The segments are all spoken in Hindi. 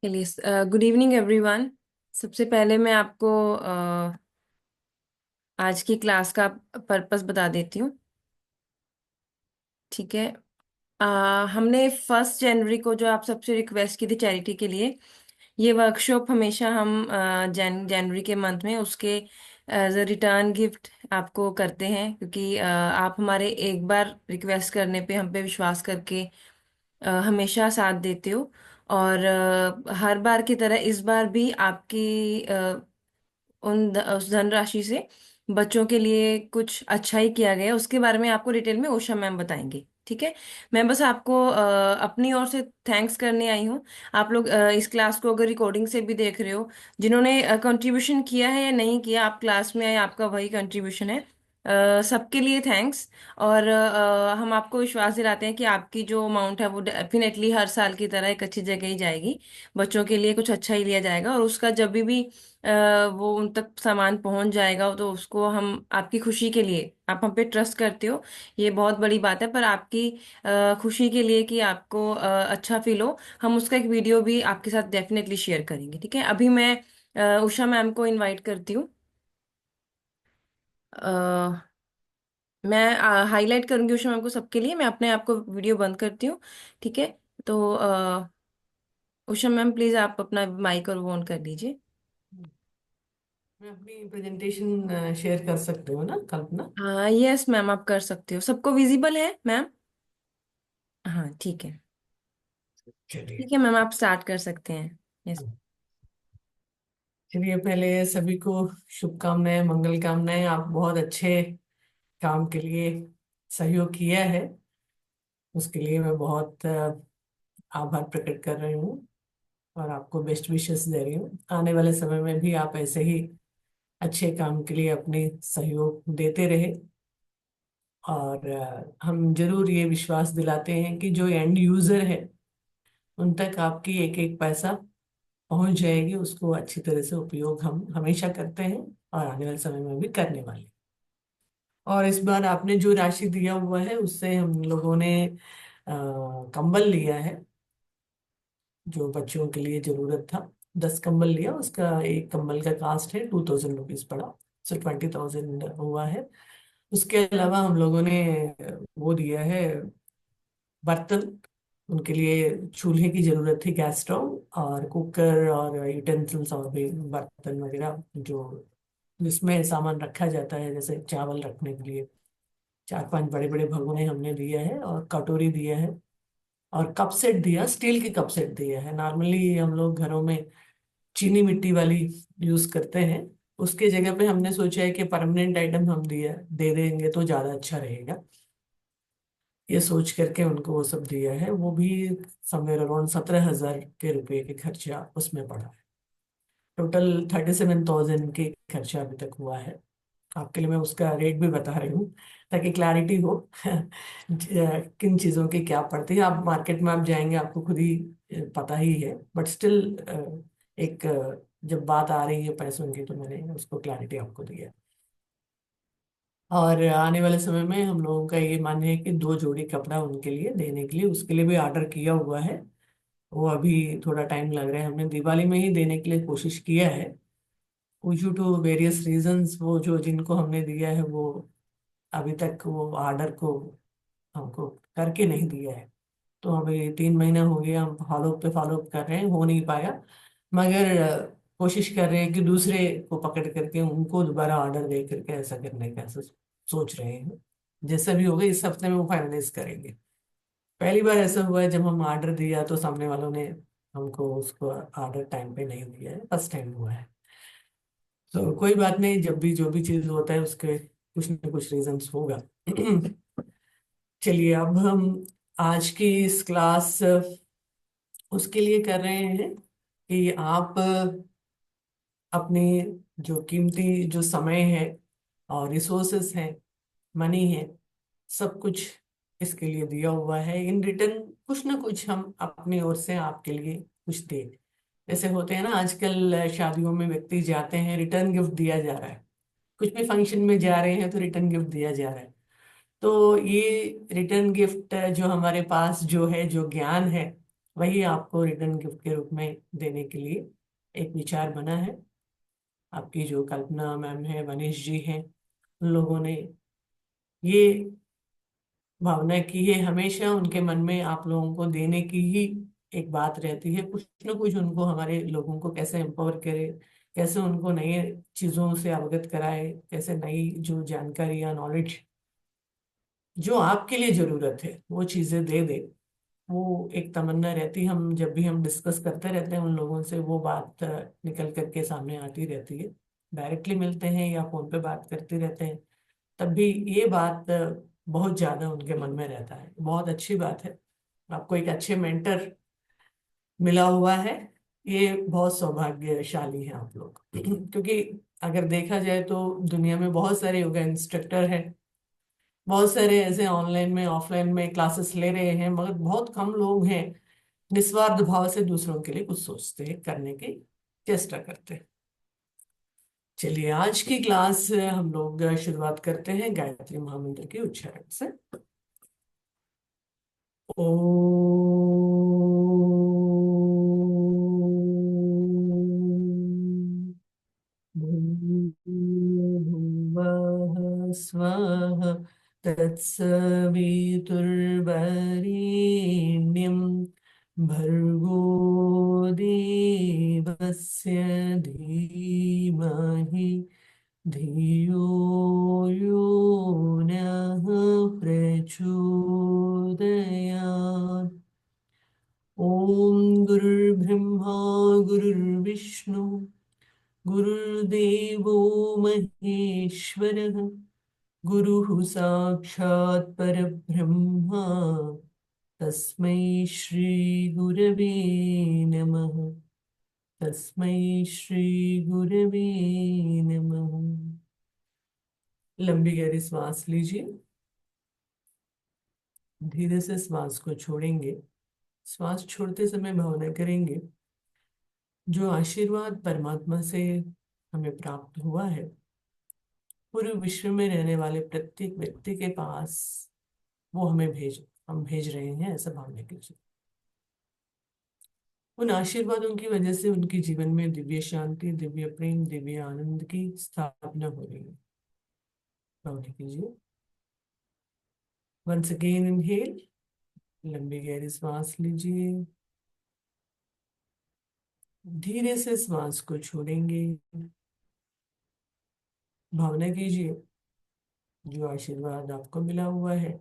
चलिए, गुड इवनिंग एवरीवन। सबसे पहले मैं आपको आज की क्लास का पर्पस बता देती हूँ। ठीक है। अ, हमने 1 जनवरी को जो आप सबसे रिक्वेस्ट की थी चैरिटी के लिए, ये वर्कशॉप हमेशा हम जनवरी के मंथ में उसके एज अ रिटर्न गिफ्ट आपको करते हैं, क्योंकि आप हमारे एक बार रिक्वेस्ट करने पे हम पे विश्वास करके हमेशा साथ देते हो। और हर बार की तरह इस बार भी आपकी उस धनराशि से बच्चों के लिए कुछ अच्छा ही किया गया है। उसके बारे में आपको डिटेल में उषा मैम बताएंगी। ठीक है। मैं बस आपको अपनी ओर से थैंक्स करने आई हूँ। आप लोग इस क्लास को अगर रिकॉर्डिंग से भी देख रहे हो, जिन्होंने कंट्रीब्यूशन किया है या नहीं किया, आप क्लास में आए, आपका वही कंट्रीब्यूशन है। सबके लिए थैंक्स। और हम आपको विश्वास दिलाते हैं कि आपकी जो अमाउंट है वो डेफिनेटली हर साल की तरह एक अच्छी जगह ही जाएगी। बच्चों के लिए कुछ अच्छा ही लिया जाएगा, और उसका जब भी वो उन तक सामान पहुंच जाएगा तो उसको हम आपकी खुशी के लिए, आप हम पे ट्रस्ट करते हो, ये बहुत बड़ी बात है। पर आपकी खुशी के लिए कि आपको अच्छा फील हो, हम उसका एक वीडियो भी आपके साथ डेफिनेटली शेयर करेंगे। ठीक है। अभी मैं उषा मैम को इनवाइट करती हूँ। मैं हाईलाइट करूंगी उषा मैम को सबके लिए। मैं अपने आप को वीडियो बंद करती हूँ। ठीक है। तो उषा मैम प्लीज आप अपना माइक और वो ऑन कर लीजिए। मैं अपनी प्रेजेंटेशन शेयर कर सकती हूँ ना, कल्पना? हाँ, यस मैम, आप कर सकते हो। सबको विजिबल है मैम? हाँ, ठीक है। चलिए। ठीक है मैम, आप स्टार्ट कर सकते हैं। यस। चलिए, पहले सभी को शुभकामनाएं, मंगल कामनाएं। आप बहुत अच्छे काम के लिए सहयोग किया है, उसके लिए मैं बहुत आभार प्रकट कर रही हूँ और आपको बेस्ट विशेस दे रही हूँ। आने वाले समय में भी आप ऐसे ही अच्छे काम के लिए अपनी सहयोग देते रहे। और हम जरूर ये विश्वास दिलाते हैं कि जो एंड यूजर है उन तक आपकी एक एक पैसा पहुंच जाएगी। उसको अच्छी तरह से उपयोग हम हमेशा करते हैं और आने वाले समय में भी करने वाले हैं। और इस बार आपने जो राशि दिया हुआ है उससे हम लोगों ने कंबल लिया है जो बच्चों के लिए जरूरत था। 10 कंबल लिया, उसका एक कंबल का कास्ट है 2000 रुपीज पड़ा, सो 20,000 हुआ है। उसके अलावा हम लोगों ने वो दिया है बर्तन। उनके लिए चूल्हे की जरूरत थी, गैस स्टोव और कुकर और यूटेंसिल्स और भी बर्तन वगैरह जो जिसमें सामान रखा जाता है, जैसे चावल रखने के लिए 4-5 बड़े बड़े भगोने हमने दिए हैं और कटोरी दिया है और कप सेट दिया, स्टील के कप सेट दिया है। नॉर्मली हम लोग घरों में चीनी मिट्टी वाली यूज करते हैं, उसके जगह पे हमने सोचा है कि परमानेंट आइटम हम दिया दे देंगे तो ज्यादा अच्छा रहेगा। ये सोच करके उनको वो सब दिया है। वो भी समवेयर अराउंड 17,000 के रुपए के खर्चा उसमें पड़ा है। टोटल 37,000 के खर्चा अभी तक हुआ है। आपके लिए मैं उसका रेट भी बता रही हूँ ताकि क्लैरिटी हो किन चीज़ों की क्या पड़ती है। आप मार्केट में आप जाएंगे आपको खुद ही पता ही है, बट स्टिल एक जब बात आ रही है पैसों की तो मैंने उसको क्लैरिटी आपको दिया। और आने वाले समय में हम लोगों का ये मानना है कि 2 जोड़ी कपड़ा उनके लिए देने के लिए, उसके लिए भी ऑर्डर किया हुआ है। वो अभी थोड़ा टाइम लग रहा है, हमने दिवाली में ही देने के लिए कोशिश किया है। ड्यू टू वेरियस रीजंस वो जो जिनको हमने दिया है वो अभी तक वो ऑर्डर को हमको करके नहीं दिया है। तो अभी 3 महीना हो गया, हम फॉलो अप कर रहे हैं, हो नहीं पाया। मगर कोशिश कर रहे हैं कि दूसरे को पकड़ करके उनको दोबारा ऑर्डर दे करके ऐसा करने का सोच रहे हैं। जैसा भी होगा इस हफ्ते में वो फाइनलाइज करेंगे। पहली बार ऐसा हुआ है जब हम ऑर्डर दिया तो सामने वालों ने हमको उसको ऑर्डर टाइम पे नहीं दिया है, फर्स्ट टाइम हुआ है। तो कोई बात नहीं, जब भी जो भी चीज होता है उसके कुछ न कुछ रीजंस होगा। चलिए, अब हम आज की इस क्लास उसके लिए कर रहे हैं कि आप अपने जो कीमती जो समय है और रिसोर्सेस है, मनी है, सब कुछ इसके लिए दिया हुआ है। इन रिटर्न कुछ ना कुछ हम अपनी ओर से आपके लिए कुछ दे। जैसे होते हैं ना आजकल शादियों में व्यक्ति जाते हैं, रिटर्न गिफ्ट दिया जा रहा है। कुछ भी फंक्शन में जा रहे हैं तो रिटर्न गिफ्ट दिया जा रहा है। तो ये रिटर्न गिफ्ट जो हमारे पास जो है, जो ज्ञान है, वही आपको रिटर्न गिफ्ट के रूप में देने के लिए एक विचार बना है। आपकी जो कल्पना मैम है, मनीष जी हैं, उन लोगों ने ये भावना की है। हमेशा उनके मन में आप लोगों को देने की ही एक बात रहती है, कुछ ना कुछ उनको हमारे लोगों को कैसे एम्पावर करे, कैसे उनको नई चीजों से अवगत कराए, कैसे नई जो जानकारी या नॉलेज जो आपके लिए जरूरत है वो चीजें दे दे। वो एक तमन्ना रहती, हम जब भी हम डिस्कस करते रहते हैं उन लोगों से, वो बात निकल करके सामने आती रहती है। डायरेक्टली मिलते हैं या फोन पे बात करते रहते हैं, तब भी ये बात बहुत ज्यादा उनके मन में रहता है। बहुत अच्छी बात है, आपको एक अच्छे मेंटर मिला हुआ है। ये बहुत सौभाग्यशाली है आप लोग क्योंकि अगर देखा जाए तो दुनिया में बहुत सारे योगा इंस्ट्रक्टर हैं, बहुत सारे ऐसे ऑनलाइन में ऑफलाइन में क्लासेस ले रहे हैं, मगर बहुत कम लोग हैं निस्वार्थ भाव से दूसरों के लिए कुछ सोचते हैं, करने की चेष्टा करते हैं। चलिए, आज की क्लास हम लोग शुरुआत करते हैं गायत्री महामंत्र के उच्चारण से। ओम भूर्भुवः स्वः तत्सवितुर्वरेण्यं भर्गो देवस्य धीमहि धियो यो नः प्रचोदयात्। ओम गुरुर्ब्रह्मा गुरुर्विष्णु गुरुर्देवो महेश्वरः, गुरुः साक्षात् परब्रह्म, तस्मै श्री गुरवे नमः। तस्मै श्री गुरवे नमः। लंबी गहरी सांस लीजिए, धीरे से श्वास को छोड़ेंगे। श्वास छोड़ते समय भावना करेंगे जो आशीर्वाद परमात्मा से हमें प्राप्त हुआ है, पूरे विश्व में रहने वाले प्रत्येक व्यक्ति के पास वो हम भेज रहे हैं, ऐसा भावना कीजिए। उन आशीर्वादों की वजह से उनके जीवन में दिव्य शांति, दिव्य प्रेम, दिव्य आनंद की स्थापना हो रही है। भावना कीजिए। वंस अगेन इनहेल, लंबी गहरी सांस लीजिए, धीरे से सांस को छोड़ेंगे। भावना कीजिए जो आशीर्वाद आपको मिला हुआ है,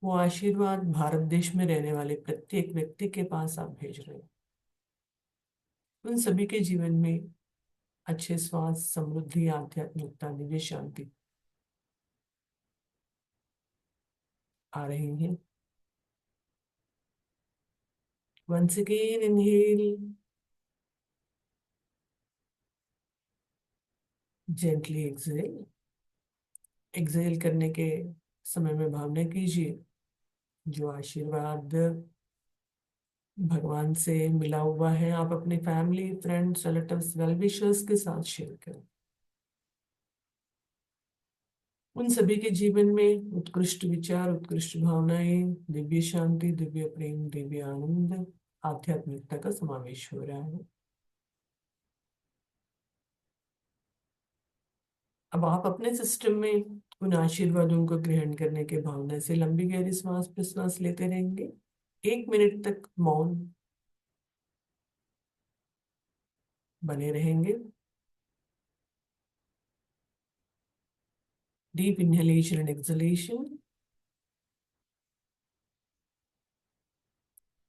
वो आशीर्वाद भारत देश में रहने वाले प्रत्येक व्यक्ति के पास आप भेज रहे हैं। उन सभी के जीवन में अच्छे स्वास्थ्य, समृद्धि, आध्यात्मिकता, दिव्य शांति आ रही है। Once again inhale, gently exhale. Exhale करने के समय में भावना कीजिए जो आशीर्वाद भगवान से मिला हुआ है, आप अपने family, friends, relatives, well wishers के साथ शेयर करें। उन सभी के जीवन में उत्कृष्ट विचार, उत्कृष्ट भावनाएं, दिव्य शांति, दिव्य प्रेम, दिव्य आनंद, आध्यात्मिकता का समावेश हो रहा है। अब आप अपने सिस्टम में उन आशीर्वादों को ग्रहण करने के भावना से लंबी गहरी सांस प्रश्वास लेते रहेंगे। 1 मिनट तक मौन बने रहेंगे। Deep inhalation and exhalation.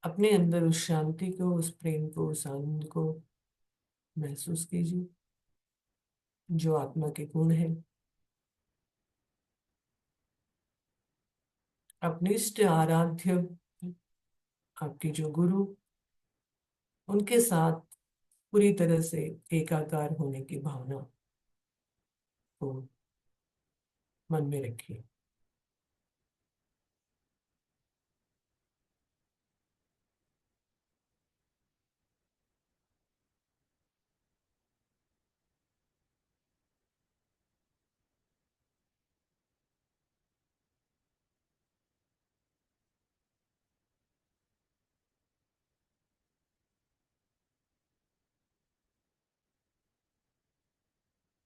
अपने अंदर उस शांति को, उस प्रेम को, उस आनंद को महसूस कीजिए जो आत्मा के गुण है। अपने इष्ट आराध्य, आपके जो गुरु, उनके साथ पूरी तरह से एकाकार होने की भावना को मन में रखिए।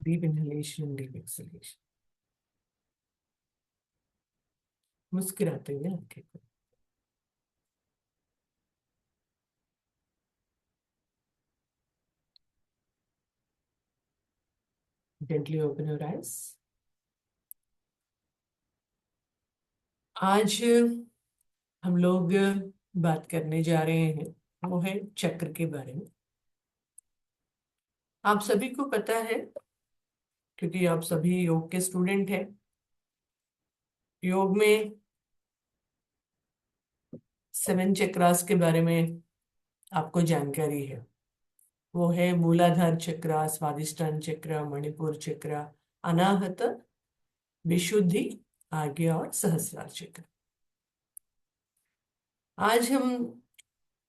Deep inhalation, deep exhalation. मुस्कुराते हुए आंखें खोलें। Gently open your eyes. आज हम लोग बात करने जा रहे हैं, वो है चक्र के बारे में। आप सभी को पता है, क्योंकि आप सभी योग के स्टूडेंट हैं। योग में 7 चक्रास के बारे में आपको जानकारी है। वो है मूलाधार चक्र, स्वादिष्टान चक्र, मणिपुर चक्र, अनाहत, विशुद्धि, आज्ञा और सहस्रार चक्र। आज हम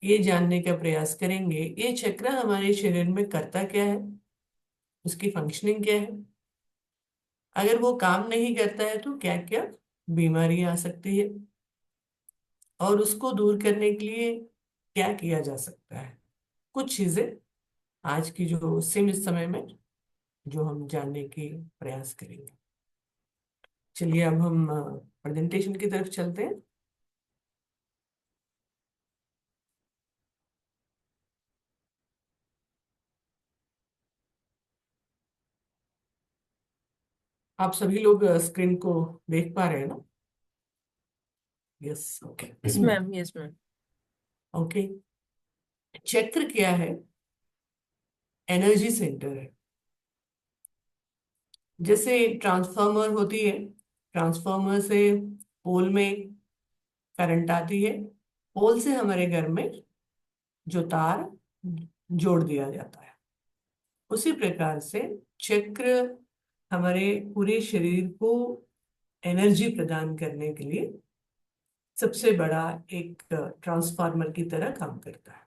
ये जानने का प्रयास करेंगे ये चक्र हमारे शरीर में करता क्या है, उसकी फंक्शनिंग क्या है, अगर वो काम नहीं करता है तो क्या क्या बीमारी आ सकती है, और उसको दूर करने के लिए क्या किया जा सकता है। कुछ चीजें आज की जो सीमित समय में जो हम जानने की प्रयास करेंगे। चलिए अब हम प्रेजेंटेशन की तरफ चलते हैं। आप सभी लोग स्क्रीन को देख पा रहे हैं ना? Yes, okay. Yes ma'am, yes ma'am. Okay. चक्र क्या है? एनर्जी सेंटर है। जैसे ट्रांसफार्मर होती है, ट्रांसफार्मर से पोल में करंट आती है, पोल से हमारे घर में जो तार जोड़ दिया जाता है, उसी प्रकार से चक्र हमारे पूरे शरीर को एनर्जी प्रदान करने के लिए सबसे बड़ा एक ट्रांसफार्मर की तरह काम करता है।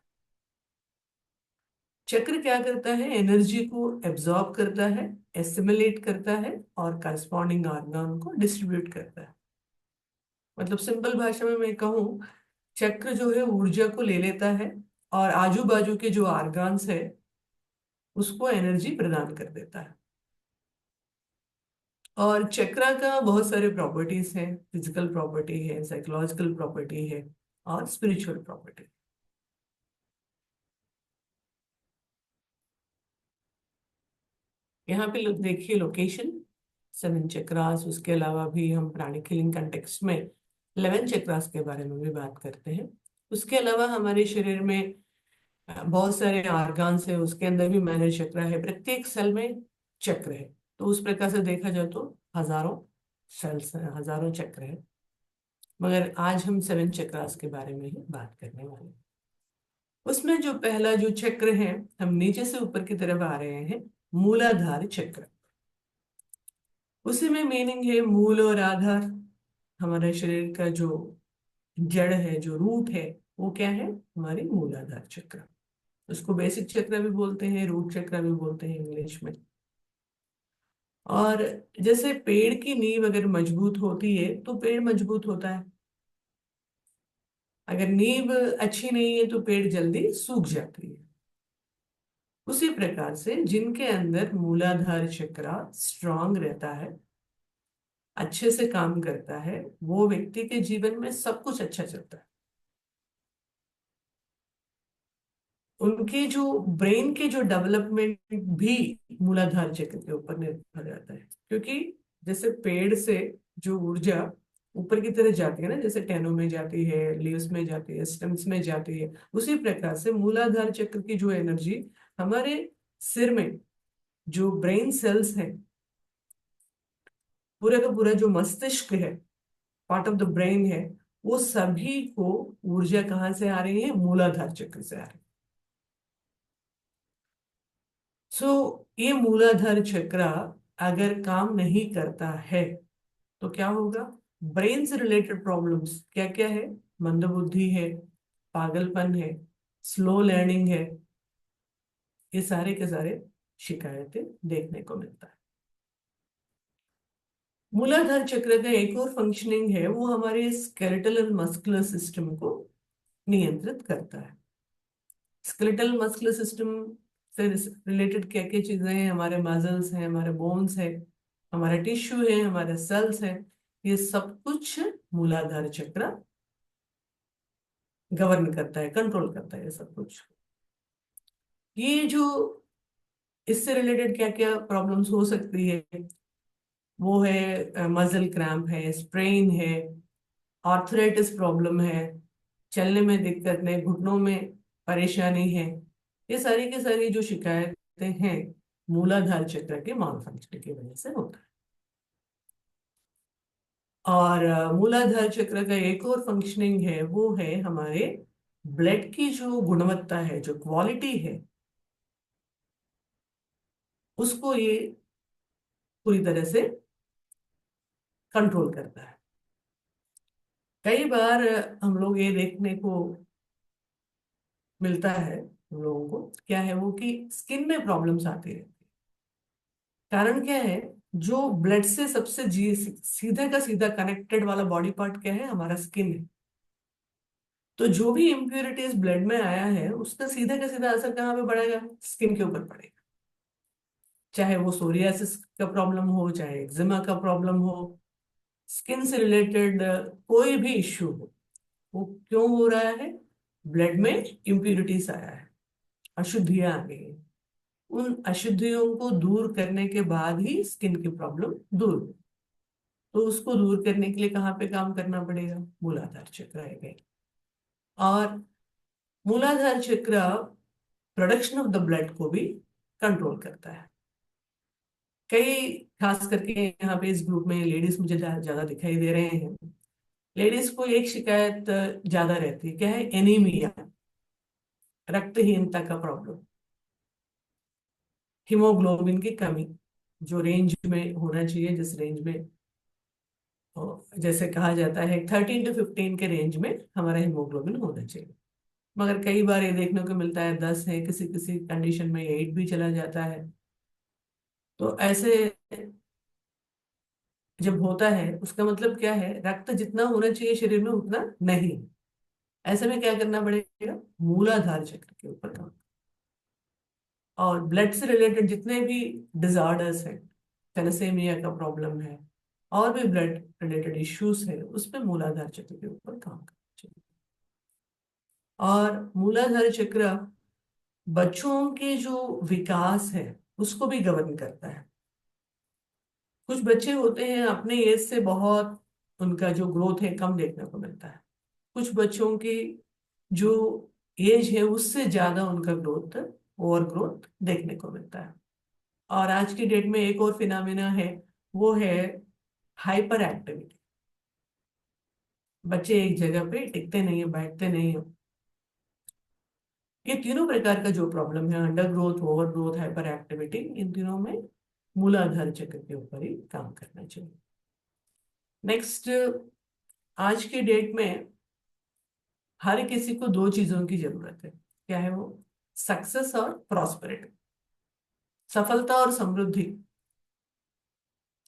चक्र क्या करता है? एनर्जी को एब्जॉर्ब करता है, एसिमुलेट करता है और करस्पॉन्डिंग ऑर्गन को डिस्ट्रीब्यूट करता है। मतलब सिंपल भाषा में मैं कहूँ, चक्र जो है ऊर्जा को ले लेता है और आजू बाजू के जो ऑर्गन्स है उसको एनर्जी प्रदान कर देता है। और चक्रा का बहुत सारे प्रॉपर्टीज हैं। फिजिकल प्रॉपर्टी है, साइकोलॉजिकल प्रॉपर्टी है और स्पिरिचुअल प्रॉपर्टी। यहाँ पे देखिए लोकेशन, 7 चक्रास। उसके अलावा भी हम प्राणिक हीलिंग कंटेक्स्ट में 11 चक्रास के बारे में भी बात करते हैं। उसके अलावा हमारे शरीर में बहुत सारे ऑर्गन्स है, उसके अंदर भी मैनर चक्र है। प्रत्येक सेल में चक्र है। तो उस प्रकार से देखा जाए तो हजारों सेल्स हैं, हजारों चक्र है। मगर आज हम 7 चक्रास के बारे में ही बात करने वाले हैं। उसमें जो पहला जो चक्र है, हम नीचे से ऊपर की तरफ आ रहे हैं, मूलाधार चक्र। उसी में मीनिंग है मूल और आधार। हमारे शरीर का जो जड़ है, जो रूट है, वो क्या है? हमारी मूलाधार चक्र। उसको बेसिक चक्र भी बोलते हैं, रूट चक्र भी बोलते हैं इंग्लिश में। और जैसे पेड़ की नींव अगर मजबूत होती है तो पेड़ मजबूत होता है। अगर नींव अच्छी नहीं है तो पेड़ जल्दी सूख जाती है। उसी प्रकार से जिनके अंदर मूलाधार चक्र स्ट्रांग रहता है, अच्छे से काम करता है, वो व्यक्ति के जीवन में सब कुछ अच्छा चलता है। उनके जो ब्रेन के जो डेवलपमेंट भी मूलाधार चक्र के ऊपर निर्भर रहता है। क्योंकि जैसे पेड़ से जो ऊर्जा ऊपर की तरफ जाती है ना, जैसे टहनों में जाती है, लीव्स में जाती है, स्टेम्स में जाती है, उसी प्रकार से मूलाधार चक्र की जो एनर्जी हमारे सिर में जो ब्रेन सेल्स हैं, पूरा का पूरा जो मस्तिष्क है, पार्ट ऑफ द ब्रेन है, वो सभी को ऊर्जा कहाँ से आ रही है? मूलाधार चक्र से आ रही है। सो ये मूलाधार चक्र अगर काम नहीं करता है तो क्या होगा? ब्रेन से रिलेटेड प्रॉब्लम्स क्या क्या है? मंदबुद्धि है, पागलपन है, स्लो लर्निंग है, ये सारे के सारे शिकायतें देखने को मिलता है। मूलाधार चक्र का एक और फंक्शनिंग है, वो हमारे स्केलेटल और मस्कुलर सिस्टम को नियंत्रित करता है। स्केलेटल मस्कुलर सिस्टम से रिलेटेड क्या क्या चीजें हैं, हमारे मसल्स हैं, हमारे बोन्स है, हमारा टिश्यू है, हमारे सेल्स है, ये सब कुछ मूलाधार चक्र गवर्न करता है, कंट्रोल करता है ये सब कुछ। ये जो इससे रिलेटेड क्या क्या प्रॉब्लम्स हो सकती है, वो है मसल क्रैम्प है, स्प्रेन है, आर्थराइटिस प्रॉब्लम है, चलने में दिक्कत है, घुटनों में परेशानी है। ये सारी की सारी जो शिकायतें हैं मूलाधार चक्र के माल फंक्शन की वजह से होता है। और मूलाधार चक्र का एक और फंक्शनिंग है, वो है हमारे ब्लड की जो गुणवत्ता है, जो क्वालिटी है, उसको ये पूरी तरह से कंट्रोल करता है। कई बार हम लोग ये देखने को मिलता है, हम लोगों को क्या है वो कि स्किन में प्रॉब्लम्स आती रहती है। कारण क्या है, जो ब्लड से सबसे जी सीधे का सीधा कनेक्टेड वाला बॉडी पार्ट क्या है, हमारा स्किन है। तो जो भी इम्प्योरिटीज ब्लड में आया है उसका सीधा का सीधा असर कहाँ पे पड़ेगा, स्किन के ऊपर पड़ेगा। चाहे वो सोरियासिस का प्रॉब्लम हो, चाहे एक्जिमा का प्रॉब्लम हो, स्किन से रिलेटेड कोई भी इश्यू हो, वो क्यों हो रहा है, ब्लड में इम्प्योरिटीज आया है, अशुद्धियां आ गई हैं। उन अशुद्धियों को दूर करने के बाद ही स्किन की प्रॉब्लम दूर हो। तो उसको दूर करने के लिए कहाँ पे काम करना पड़ेगा, मूलाधार चक्र आएगा। और मूलाधार चक्र प्रोडक्शन ऑफ द ब्लड को भी कंट्रोल करता है। कई, खास करके यहाँ पे इस ग्रुप में लेडीज मुझे ज्यादा दिखाई दे रहे हैं। लेडीज को एक शिकायत ज्यादा रहती है, क्या है, एनीमिया, रक्तहीनता का प्रॉब्लम, हीमोग्लोबिन की कमी, जो रेंज में होना चाहिए, जिस रेंज में जैसे कहा जाता है 13 to 15 के रेंज में हमारा हीमोग्लोबिन होना चाहिए। मगर कई बार ये देखने को मिलता है 10 है, किसी किसी कंडीशन में 8 भी चला जाता है। तो ऐसे जब होता है उसका मतलब क्या है, रक्त जितना होना चाहिए शरीर में उतना नहीं। ऐसे में क्या करना पड़ेगा, मूलाधार चक्र के ऊपर काम। और ब्लड से रिलेटेड जितने भी डिसऑर्डर्स हैं, थैलेसेमिया का प्रॉब्लम है, और भी ब्लड रिलेटेड इश्यूज है, उस पे मूलाधार चक्र के ऊपर काम करना चाहिए। और मूलाधार चक्र बच्चों के जो विकास है उसको भी गवर्न करता है। कुछ बच्चे होते हैं अपने एज से बहुत, उनका जो ग्रोथ है कम देखने को मिलता है। कुछ बच्चों की जो एज है उससे ज्यादा उनका ग्रोथ, ओवर ग्रोथ देखने को मिलता है। और आज की डेट में एक और फिनोमिना है, वो है हाइपर एक्टिविटी। बच्चे एक जगह पे टिकते नहीं है, बैठते नहीं है। ये तीनों प्रकार का जो प्रॉब्लम है, under growth, over growth, hyper activity, इन तीनों में मूलाधार चक्र के ऊपर ही काम करना चाहिए। नेक्स्ट, आज की डेट में हर किसी को दो चीजों की जरूरत है। क्या है वो, सक्सेस और प्रॉस्पेरिटी, सफलता और समृद्धि।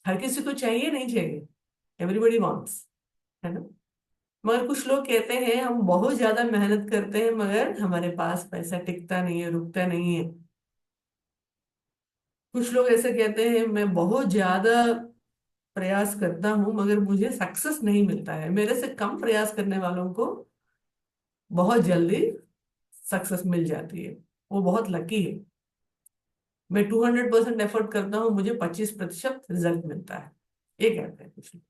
हर किसी को चाहिए, नहीं चाहिए, एवरीबडी वांट्स, है ना। मगर कुछ लोग कहते हैं हम बहुत ज्यादा मेहनत करते हैं मगर हमारे पास पैसा टिकता नहीं है, रुकता नहीं है। कुछ लोग ऐसे कहते हैं मैं बहुत ज्यादा प्रयास करता हूं मगर मुझे सक्सेस नहीं मिलता है, मेरे से कम प्रयास करने वालों को बहुत जल्दी सक्सेस मिल जाती है, वो बहुत लकी है। मैं 200% एफर्ट करता हूँ, मुझे 25% रिजल्ट मिलता है, ये कहते हैं कुछ लोग।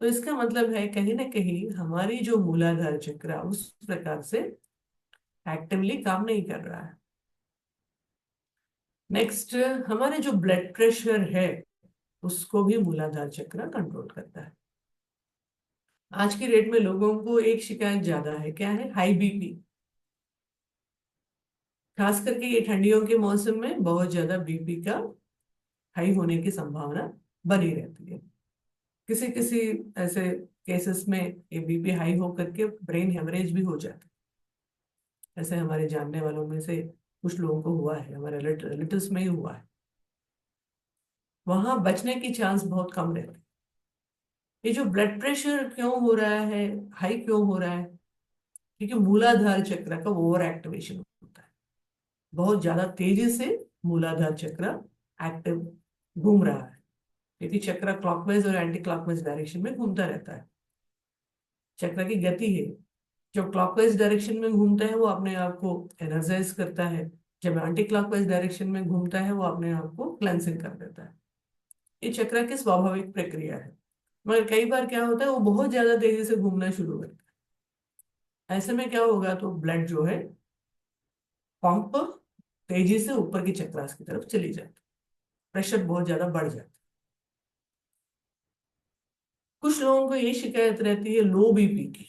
तो इसका मतलब है कहीं ना कहीं हमारी जो मूलाधार चक्र उस प्रकार से एक्टिवली काम नहीं कर रहा है। नेक्स्ट, हमारे जो ब्लड प्रेशर है उसको भी मूलाधार चक्र कंट्रोल करता है। आज की डेट में लोगों को एक शिकायत ज्यादा है, क्या है, हाई बीपी। खास करके ये ठंडियों के मौसम में बहुत ज्यादा बीपी का हाई होने की संभावना बनी रहती है। किसी किसी ऐसे केसेस में ये बीपी हाई होकर के ब्रेन हेमरेज भी हो जाता है। ऐसे हमारे जानने वालों में से कुछ लोगों को हुआ है, हमारे रिलेटिव्स में ही हुआ है। वहां बचने की चांस बहुत कम रहती है। ये जो ब्लड प्रेशर क्यों हो रहा है, हाई क्यों हो रहा है, क्योंकि मूलाधार चक्र का ओवर एक्टिवेशन होता है। बहुत ज्यादा तेजी से मूलाधार चक्र एक्टिव घूम रहा है, क्योंकि चक्र क्लॉकवाइज और एंटी क्लॉकवाइज डायरेक्शन में घूमता रहता है। चक्र की गति है, जब क्लॉकवाइज डायरेक्शन में घूमता है वो अपने आप को एनर्जाइज करता है, जब एंटी क्लॉकवाइज डायरेक्शन में घूमता है वो अपने आप को क्लेंसिंग कर देता है। ये चक्र की स्वाभाविक प्रक्रिया है। मगर कई बार क्या होता है, वो बहुत ज्यादा तेजी से घूमना शुरू करता है। ऐसे में क्या होगा, तो ब्लड जो है पंप तेजी से ऊपर की चक्रास की तरफ चली जाती है, प्रेशर बहुत ज्यादा बढ़ जाता है। कुछ लोगों को ये शिकायत रहती है लो बीपी की,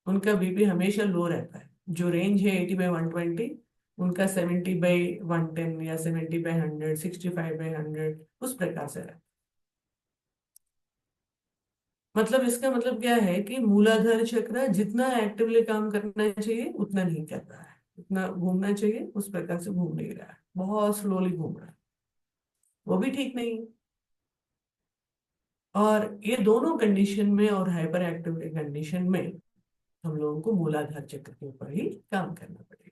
उनका बीपी हमेशा लो रहता है। जो रेंज है 80/120, उनका 70/110 या 70/100, 65/100 उस प्रकार से रहता है। मतलब इसका मतलब क्या है कि मूलाधार चक्र जितना एक्टिवली काम करना चाहिए उतना नहीं कर रहा है, उतना घूमना चाहिए उस प्रकार से घूम नहीं रहा है, बहुत स्लोली घूम रहा है। वो भी ठीक नहीं है। और ये दोनों कंडीशन में और हाइपर एक्टिविटी कंडीशन में हम लोगों को मूलाधार चक्र के ऊपर ही काम करना पड़ेगा।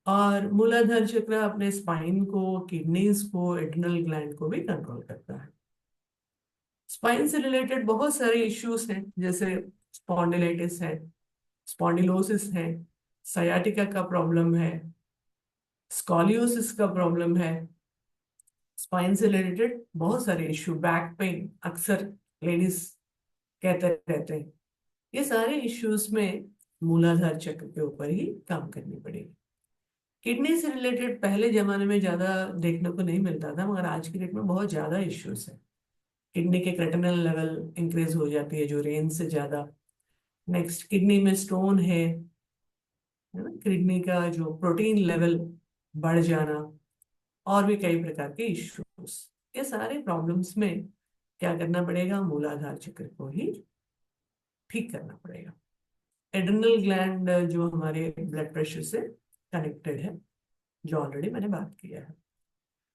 और मूलाधार चक्र अपने स्पाइन को, किडनीज को, एड्रिनल ग्लैंड को भी कंट्रोल करता है। स्पाइन से रिलेटेड बहुत सारे इश्यूज हैं, जैसे स्पॉन्डिलाइटिस है, स्पॉन्डिलोसिस है, सयाटिका का प्रॉब्लम है, स्कॉलियोसिस का प्रॉब्लम है। स्पाइन से रिलेटेड बहुत सारे इश्यू, बैक पेन अक्सर लेडीज कहते रहते हैं। ये सारे इश्यूज में मूलाधार चक्र के ऊपर ही काम करनी पड़ेगी। किडनी से रिलेटेड पहले जमाने में ज्यादा देखने को नहीं मिलता था, मगर आज की डेट में बहुत ज्यादा इश्यूज है। किडनी के क्रेटिनिन लेवल इंक्रीज हो जाती है जो रेंज से ज्यादा। नेक्स्ट, किडनी में स्टोन है ना, किडनी का जो प्रोटीन लेवल बढ़ जाना, और भी कई प्रकार के इश्यूज। ये सारे प्रॉब्लम्स में क्या करना पड़ेगा, मूलाधार चक्र को ही ठीक करना पड़ेगा। एड्रिनल ग्लैंड जो हमारे ब्लड प्रेशर से कनेक्टेड है, जो ऑलरेडी मैंने बात किया है।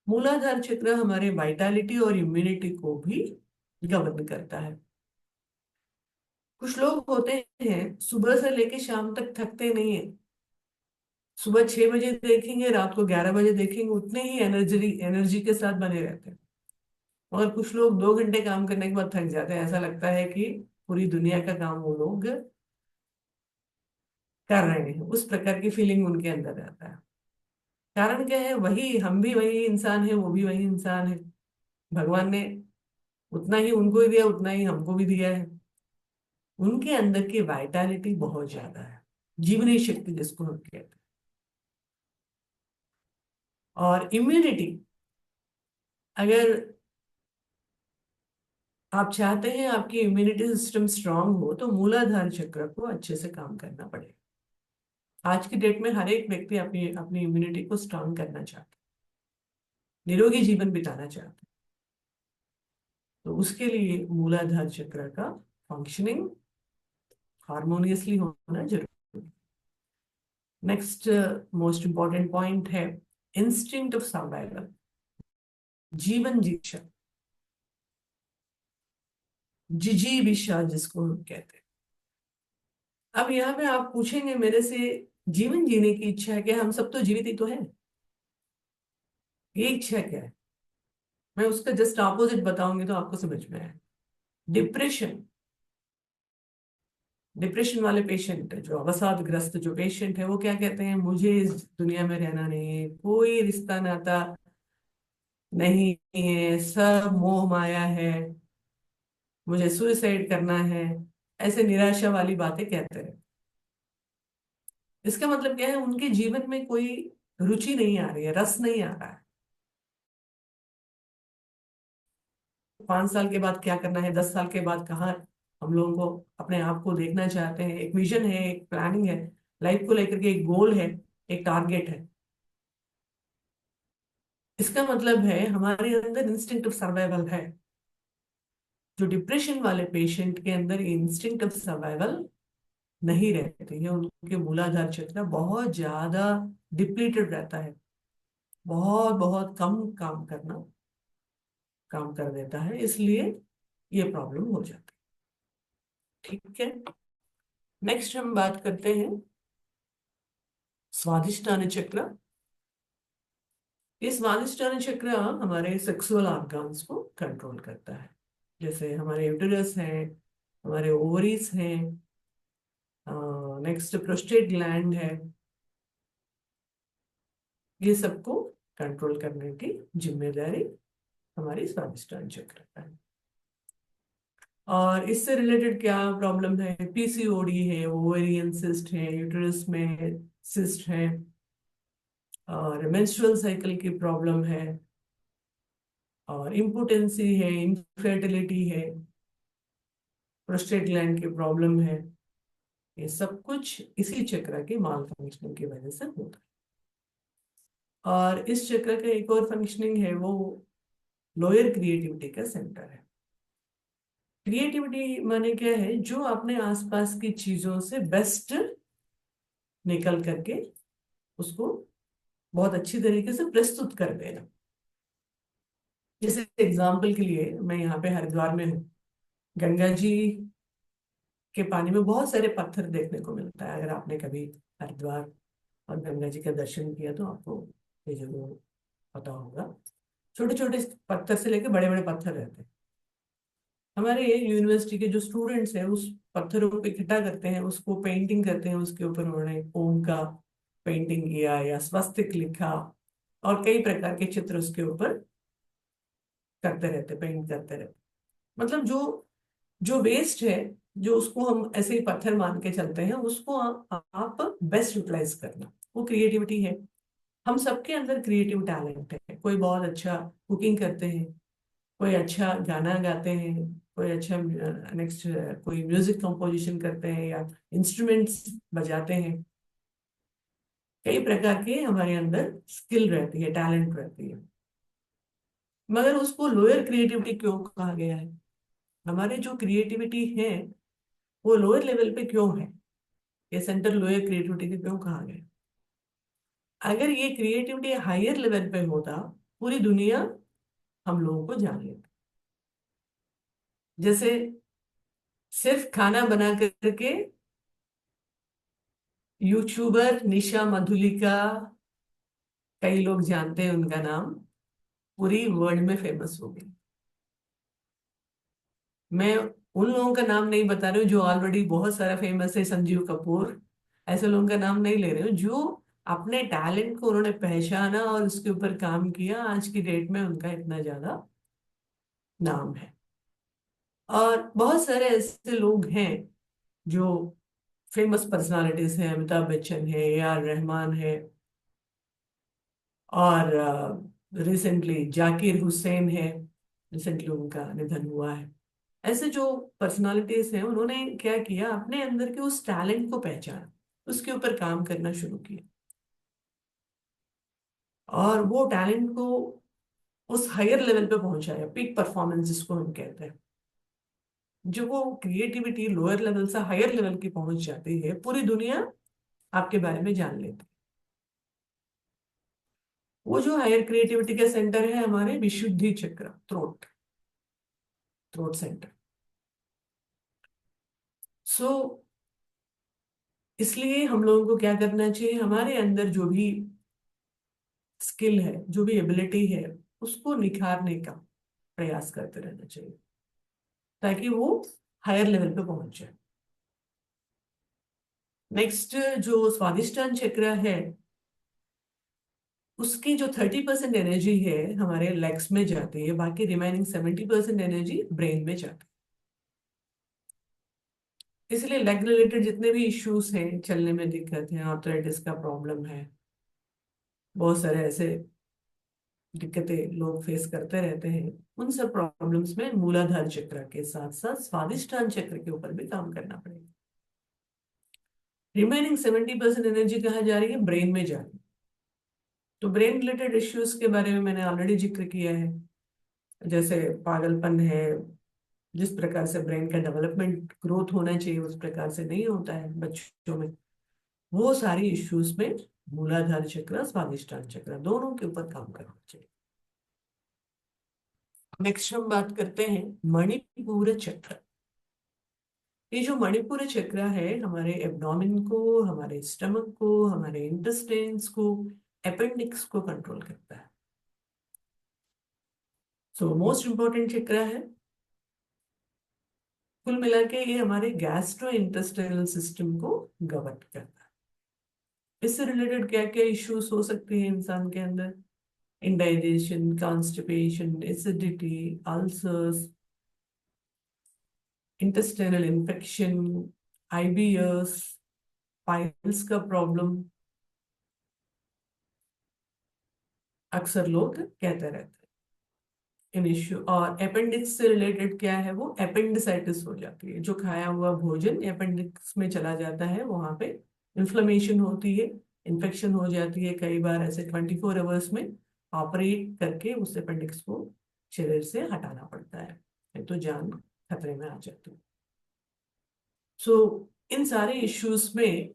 मूलाधार चक्र हमारे वाइटालिटी और इम्यूनिटी को भी गवर्न करता है। कुछ लोग होते हैं सुबह से लेके शाम तक थकते नहीं है, सुबह 6 बजे देखेंगे, रात को 11 बजे देखेंगे, उतने ही एनर्जी एनर्जी के साथ बने रहते हैं। मगर कुछ लोग 2 घंटे काम करने के बाद थक जाते हैं, ऐसा लगता है कि पूरी दुनिया का काम वो लोग कर रहे हैं, उस प्रकार की फीलिंग उनके अंदर रहता है। कारण क्या है, वही हम भी वही इंसान है, वो भी वही इंसान है। भगवान ने उतना ही उनको ही दिया, उतना ही हमको भी दिया है। उनके अंदर की वाइटैलिटी बहुत ज्यादा है, जीवनी शक्ति जिसको हम कहते हैं। और इम्यूनिटी, अगर आप चाहते हैं आपकी इम्यूनिटी सिस्टम स्ट्रांग हो, तो मूलाधार चक्र को अच्छे से काम करना पड़ेगा। आज की डेट में हर एक व्यक्ति अपनी अपनी इम्यूनिटी को स्ट्रांग करना चाहता है, निरोगी जीवन बिताना चाहता है। तो उसके लिए मूलाधार चक्र का फंक्शनिंग हार्मोनियसली होना जरूरी है। नेक्स्ट मोस्ट इंपॉर्टेंट पॉइंट है इंस्टिंक्ट ऑफ सर्वाइवल, जीवन जीक्षा, जिजीविषा जिसको हम कहते हैं। अब यहाँ पे आप पूछेंगे मेरे से, जीवन जीने की इच्छा है क्या, हम सब तो जीवित ही तो हैं, ये इच्छा क्या है? मैं उसका जस्ट ऑपोजिट बताऊंगी तो आपको समझ में आए। डिप्रेशन, डिप्रेशन वाले पेशेंट, जो अवसादग्रस्त जो पेशेंट है, वो क्या कहते हैं, मुझे इस दुनिया में रहना नहीं है, कोई रिश्ता नाता नहीं है, सब मोह माया है, मुझे सुइसाइड करना है, ऐसे निराशा वाली बातें कहते हैं। इसका मतलब क्या है, उनके जीवन में कोई रुचि नहीं आ रही है, रस नहीं आ रहा है। 5 साल के बाद क्या करना है, 10 साल के बाद कहाँ हम लोगों को अपने आप को देखना चाहते हैं, एक विजन है, एक प्लानिंग है, लाइफ को लेकर के एक गोल है, एक टारगेट है। इसका मतलब है हमारे अंदर इंस्टिंक्ट ऑफ सर्वाइवल है। जो डिप्रेशन वाले पेशेंट के अंदर इंस्टिंक्ट ऑफ सर्वाइवल नहीं रहती है, उनके मूलाधार चक्र बहुत ज्यादा डिप्लीटेड रहता है, बहुत बहुत कम काम कर देता है, इसलिए ये प्रॉब्लम हो जाती है। ठीक है, नेक्स्ट हम बात करते हैं स्वादिष्टान चक्र। ये स्वादिष्टान चक्र हमारे सेक्सुअल ऑर्गन्स को कंट्रोल करता है। जैसे हमारे यूटेरस है, हमारे ओवरीज हैं, नेक्स्ट प्रोस्टेट ग्लैंड है, ये सबको कंट्रोल करने की जिम्मेदारी हमारी स्वादिष्टान चक्र का है। और इससे रिलेटेड क्या प्रॉब्लम है? पीसीओडी है, ओवेरियन सिस्ट है, यूटेरस में सिस्ट है, और मेंस्ट्रुअल साइकिल की प्रॉब्लम है, और इम्पोटेंसी है, इनफर्टिलिटी है, प्रोस्टेट ग्लैंड की प्रॉब्लम है। ये सब कुछ इसी चक्र के माल फंक्शनिंग की वजह से होता है। और इस चक्र का एक और फंक्शनिंग है, वो लोअर क्रिएटिविटी का सेंटर है। क्रिएटिविटी माने क्या है? जो अपने आसपास की चीजों से बेस्ट निकल करके उसको बहुत अच्छी तरीके से प्रस्तुत कर देना। जैसे एग्जाम्पल के लिए मैं यहाँ पे हरिद्वार में हूँ, गंगा जी के पानी में बहुत सारे पत्थर देखने को मिलता है। अगर आपने कभी हरिद्वार और गंगा जी का दर्शन किया तो आपको ये जरूर पता होगा। छोटे छोटे पत्थर से लेकर बड़े बड़े पत्थर रहते हैं। हमारे यूनिवर्सिटी के जो स्टूडेंट्स हैं उस पत्थरों को इकट्ठा करते हैं, उसको पेंटिंग करते हैं, उसके ऊपर उन्होंने ओम का पेंटिंग किया या स्वस्तिक लिखा, और कई प्रकार के चित्र उसके ऊपर करते रहते, पेंट करते रहते। मतलब जो जो वेस्ट है, जो उसको हम ऐसे ही पत्थर मान के चलते हैं, उसको आप बेस्ट यूटिलाइज करना, वो क्रिएटिविटी है। हम सबके अंदर क्रिएटिव टैलेंट है। कोई बहुत अच्छा कुकिंग करते हैं, कोई अच्छा गाना गाते हैं, कोई अच्छा नेक्स्ट कोई म्यूजिक कंपोजिशन करते हैं या इंस्ट्रूमेंट्स बजाते हैं। कई प्रकार के हमारे अंदर स्किल रहती है, टैलेंट रहती है। मगर उसको लोअर क्रिएटिविटी क्यों कहा गया है? हमारे जो क्रिएटिविटी है वो लोअर लेवल पे क्यों है? ये सेंटर लोअर क्रिएटिविटी के क्यों कहा गया? अगर ये क्रिएटिविटी हायर लेवल पे होता, पूरी दुनिया हम लोगों को जान लेती। जैसे सिर्फ खाना बना करके यूट्यूबर निशा मधुलिका, कई लोग जानते हैं उनका नाम, पूरी वर्ल्ड में फेमस हो गई। मैं उन लोगों का नाम नहीं बता रही हूँ जो ऑलरेडी बहुत सारा फेमस है, संजीव कपूर, ऐसे लोगों का नाम नहीं ले रही हूँ। जो अपने टैलेंट को उन्होंने पहचाना और उसके ऊपर काम किया, आज की डेट में उनका इतना ज्यादा नाम है। और बहुत सारे ऐसे लोग हैं जो फेमस पर्सनालिटीज हैं, अमिताभ बच्चन है, ए आर रहमान है, और रिसेंटली जाकिर हुसैन है, रिसेंटली उनका निधन हुआ है। ऐसे जो पर्सनालिटीज हैं, उन्होंने क्या किया, अपने अंदर के उस टैलेंट को पहचाना, उसके ऊपर काम करना शुरू किया, और वो टैलेंट को उस हायर लेवल पे पहुंचाया, पीक परफॉर्मेंस जिसको हम कहते हैं। जो वो क्रिएटिविटी लोअर लेवल से हायर लेवल की पहुंच जाती है, पूरी दुनिया आपके बारे में जान लेती है। वो जो हायर क्रिएटिविटी का सेंटर है हमारे विशुद्धि चक्र, थ्रोट, थ्रोट सेंटर। सो इसलिए हम लोगों को क्या करना चाहिए? हमारे अंदर जो भी स्किल है, जो भी एबिलिटी है, उसको निखारने का प्रयास करते रहना चाहिए, ताकि वो हायर लेवल पे पहुंच जाए। नेक्स्ट जो स्वादिष्टान चक्र है, उसकी जो 30% एनर्जी है हमारे लेग्स में जाती है, बाकी रिमेनिंग 70% एनर्जी ब्रेन में जाती है। इसलिए लेग रिलेटेड जितने भी इश्यूज हैं, चलने में दिक्कत है, आर्थराइटिस का प्रॉब्लम है, बहुत सारे ऐसे दिक्कतें लोग फेस करते रहते हैं, उन सब प्रॉब्लम्स में मूलाधार चक्र के साथ साथ स्वादिष्टान चक्र के ऊपर भी काम करना पड़ेगा। रिमेनिंग 70% एनर्जी कहाँ जा रही है? ब्रेन में जा रही है। तो ब्रेन रिलेटेड इश्यूज के बारे में मैंने ऑलरेडी जिक्र किया है। जैसे पागलपन है, जिस प्रकार से ब्रेन का डेवलपमेंट ग्रोथ होना चाहिए उस प्रकार से नहीं होता है बच्चों में, वो सारी इश्यूज में मूलाधार चक्र, स्वादिष्टान चक्र, दोनों के ऊपर काम करना चाहिए। नेक्स्ट हम बात करते हैं मणिपुर चक्र। ये जो मणिपुर चक्र है हमारे एब्डोमेन को, हमारे स्टमक को, हमारे इंटेस्टाइन्स को, अपेंडिक्स को कंट्रोल करता है। सो मोस्ट इंपॉर्टेंट चक्र है। कुल मिला के ये हमारे गैस्ट्रो इंटेस्टाइनल सिस्टम को गवर्न करता है। इससे रिलेटेड क्या क्या इश्यूज हो सकते हैं इंसान के अंदर? Indigestion, constipation, acidity, ulcers, intestinal infection, IBS, piles का प्रॉब्लम, अक्सर लोग कहते रहते हैं इन इश्यू। और अपेंडिक्स से रिलेटेड क्या है, वो अपेंडिसाइटिस हो जाती है। जो खाया हुआ भोजन अपेंडिक्स में चला जाता है, वहां पे इन्फ्लेमेशन होती है, इन्फेक्शन हो जाती है। कई बार ऐसे 24 आवर्स में ऑपरेट करके उस अपेंडिक्स को शरीर से हटाना पड़ता है, तो जान खतरे में आ जाती है। सो इन सारे इश्यूज में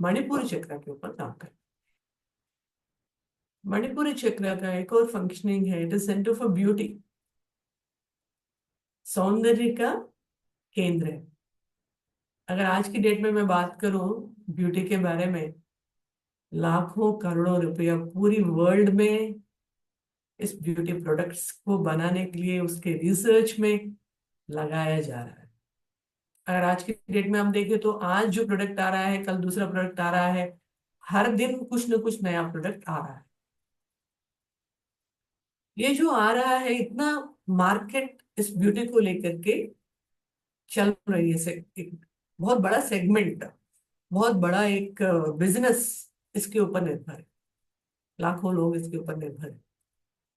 मणिपुर चक्र के ऊपर काम करें। मणिपुरी चक्र का एक और फंक्शनिंग है, it is centre for beauty, सौंदर्य का केंद्र है। अगर आज की डेट में मैं बात करूं ब्यूटी के बारे में, लाखों करोड़ों रुपया पूरी वर्ल्ड में इस ब्यूटी प्रोडक्ट्स को बनाने के लिए, उसके रिसर्च में लगाया जा रहा है। अगर आज की डेट में हम देखें तो आज जो प्रोडक्ट आ रहा है, कल दूसरा प्रोडक्ट आ रहा है, हर दिन कुछ ना कुछ नया प्रोडक्ट आ रहा है। ये जो आ रहा है, इतना मार्केट इस ब्यूटी को लेकर के चल रही है, एक बहुत बड़ा सेगमेंट, बहुत बड़ा एक बिजनेस इसके ऊपर निर्भर है। लाखों लोग इसके ऊपर निर्भर है।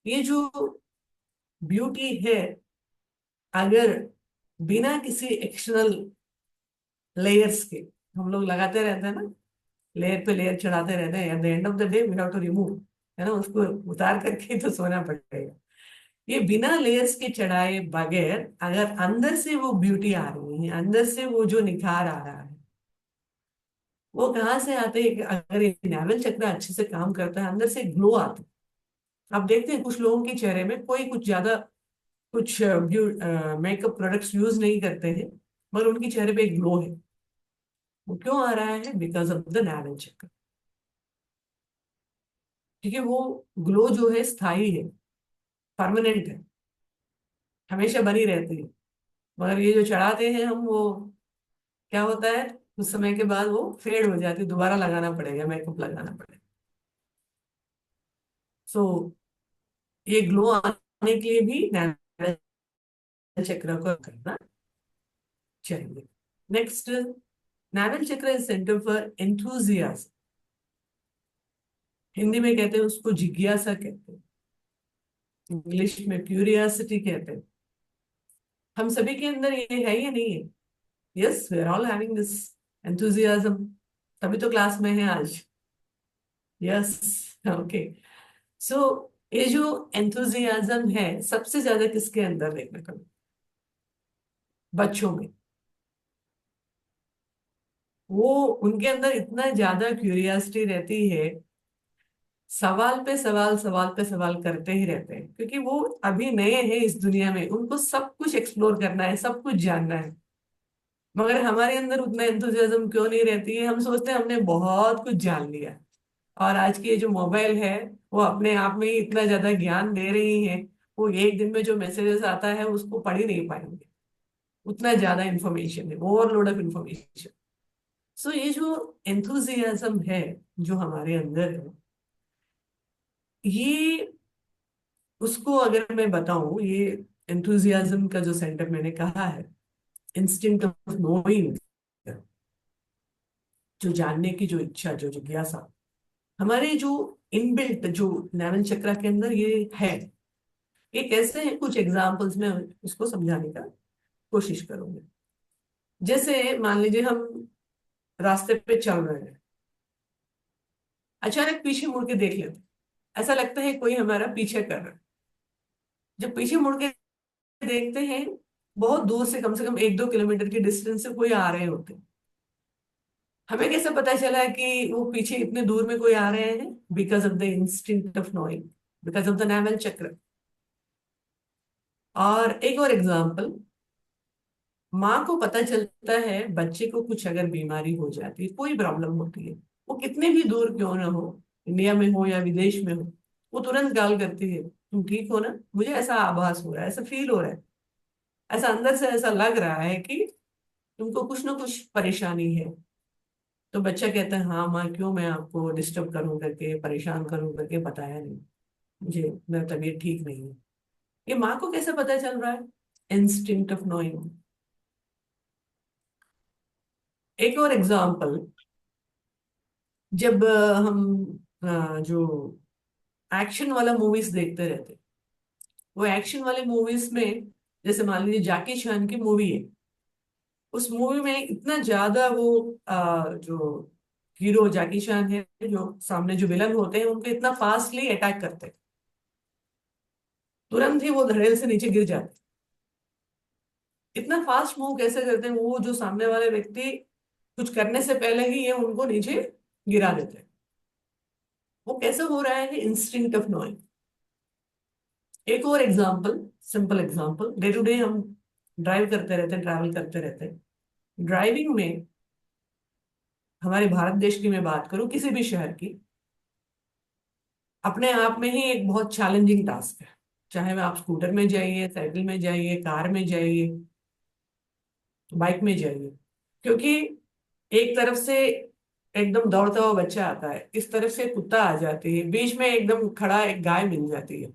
ये जो ब्यूटी है, अगर बिना किसी एक्सटर्नल लेयर्स के, हम लोग लगाते रहते हैं ना, लेयर पे लेयर चढ़ाते रहते हैं, at the end of the day we have to remove, है ना, उसको उतार करके तो सोना पड़ेगा। ये बिना लेयर्स के चढ़ाए बगैर अगर अंदर से वो ब्यूटी आ रही है, अंदर से वो जो निखार आ रहा है, वो कहाँ से आते हैं? अगर ये नाभि चक्र अच्छे से काम करता है, अंदर से ग्लो आता है। आप देखते हैं कुछ लोगों के चेहरे में कोई कुछ ज्यादा कुछ मेकअप प्रोडक्ट्स यूज नहीं करते हैं, मगर उनके चेहरे पे एक ग्लो है। वो क्यों आ रहा है? बिकॉज ऑफ द नाभि चक्र। क्योंकि वो ग्लो जो है स्थायी है, परमानेंट है, हमेशा बनी रहती है। मगर ये जो चढ़ाते हैं हम, वो क्या होता है, कुछ समय के बाद वो फेड हो जाती है, दोबारा लगाना पड़ेगा, मेकअप लगाना पड़ेगा। सो ये ग्लो आने के लिए भी नाभि चक्र को करना चाहिए। नेक्स्ट, नाभि चक्र is centre for enthusiasm. Hindi में कहते हैं उसको जिज्ञासा कहते हैं, इंग्लिश में क्यूरियासिटी कहते हैं। हम सभी के अंदर ये है या नहीं है? Yes, we are all having this enthusiasm, तभी तो क्लास में है आज। Yes, okay. सो ये जो एंथुजियाज्म है, सबसे ज्यादा किसके अंदर देखने को? बच्चों में। वो उनके अंदर इतना ज्यादा क्यूरियासिटी रहती है, सवाल पे सवाल, सवाल पे सवाल करते ही रहते हैं, क्योंकि वो अभी नए हैं इस दुनिया में, उनको सब कुछ एक्सप्लोर करना है, सब कुछ जानना है। मगर हमारे अंदर उतना एंथुजियाज्म क्यों नहीं रहती है? हम सोचते हैं हमने बहुत कुछ जान लिया। और आज की ये जो मोबाइल है, वो अपने आप में ही इतना ज्यादा ज्ञान दे रही है, वो एक दिन में जो मैसेजेस आता है उसको पढ़ ही नहीं पाएंगे। उतना ज्यादा इंफॉर्मेशन है, ओवरलोड ऑफ इंफॉर्मेशन। सो ये जो एंथुजियाज्म है जो हमारे अंदर है, ये, उसको अगर मैं बताऊं, ये एंथुजियाज्म का जो सेंटर मैंने कहा है, इंस्टिंक्ट ऑफ नोइंग, जो जानने की जो इच्छा, जो जिज्ञासा, हमारे जो इनबिल्ट जो नाभि चक्र के अंदर ये है। ये कैसे है, कुछ एग्जांपल्स में उसको समझाने का कोशिश करूंगी। जैसे मान लीजिए हम रास्ते पे चल रहे हैं, अचानक पीछे मुड़ के देख लेते हैं, ऐसा लगता है कोई हमारा पीछे कर रहा है। जब पीछे मुड़ के देखते हैं, बहुत दूर से, कम से कम 1-2 किलोमीटर की डिस्टेंस से कोई आ रहे होते हैं। हमें कैसे पता चला कि वो पीछे इतने दूर में कोई आ रहे हैं? Because of the instinct of knowing, because of the नाभि चक्र। और एक और एग्जाम्पल, माँ को पता चलता है बच्चे को कुछ अगर बीमारी हो जाती है, कोई प्रॉब्लम होती है, वो कितने भी दूर क्यों ना हो, इंडिया में हो या विदेश में हो, वो तुरंत कॉल करती है, तुम ठीक हो ना, मुझे ऐसा आभास हो रहा है, ऐसा फील हो रहा है, ऐसा अंदर से ऐसा लग रहा है कि तुमको कुछ ना कुछ परेशानी है। तो बच्चा कहता है हाँ माँ, क्यों मैं आपको डिस्टर्ब करूं करके, परेशान करूं करके बताया नहीं, मुझे मेरा तबीयत ठीक नहीं है। ये माँ को कैसे पता चल रहा है? Instinct of knowing. एक और एग्जाम्पल, जब हम जो एक्शन वाला मूवीज देखते रहते, वो एक्शन वाले मूवीज में, जैसे मान लीजिए जाकी चान की मूवी है, उस मूवी में इतना ज्यादा वो जो हीरो जाकी चान है, जो सामने जो विलन होते हैं, उनको इतना फास्टली अटैक करते हैं, तुरंत ही वो धड़ेल से नीचे गिर जाते हैं। इतना फास्ट मूव कैसे करते हैं वो, जो सामने वाले व्यक्ति कुछ करने से पहले ही ये उनको नीचे गिरा देते हैं। वो कैसे हो रहा है? Instinct of knowing. एक और example, simple example, day to day हम ड्राइव करते रहते हैं, ट्रैवल करते रहते हैं। ड्राइविंग में, हमारे भारत देश की मैं बात करूं, किसी भी शहर की, अपने आप में ही एक बहुत चैलेंजिंग टास्क है। चाहे वह आप स्कूटर में जाइए, साइकिल में जाइए, कार में जाइए, बाइक में जाइए, क्योंकि एक तरफ से एकदम दौड़ता हुआ बच्चा आता है, इस तरफ से कुत्ता आ जाती है, बीच में एकदम खड़ा एक गाय मिल जाती है।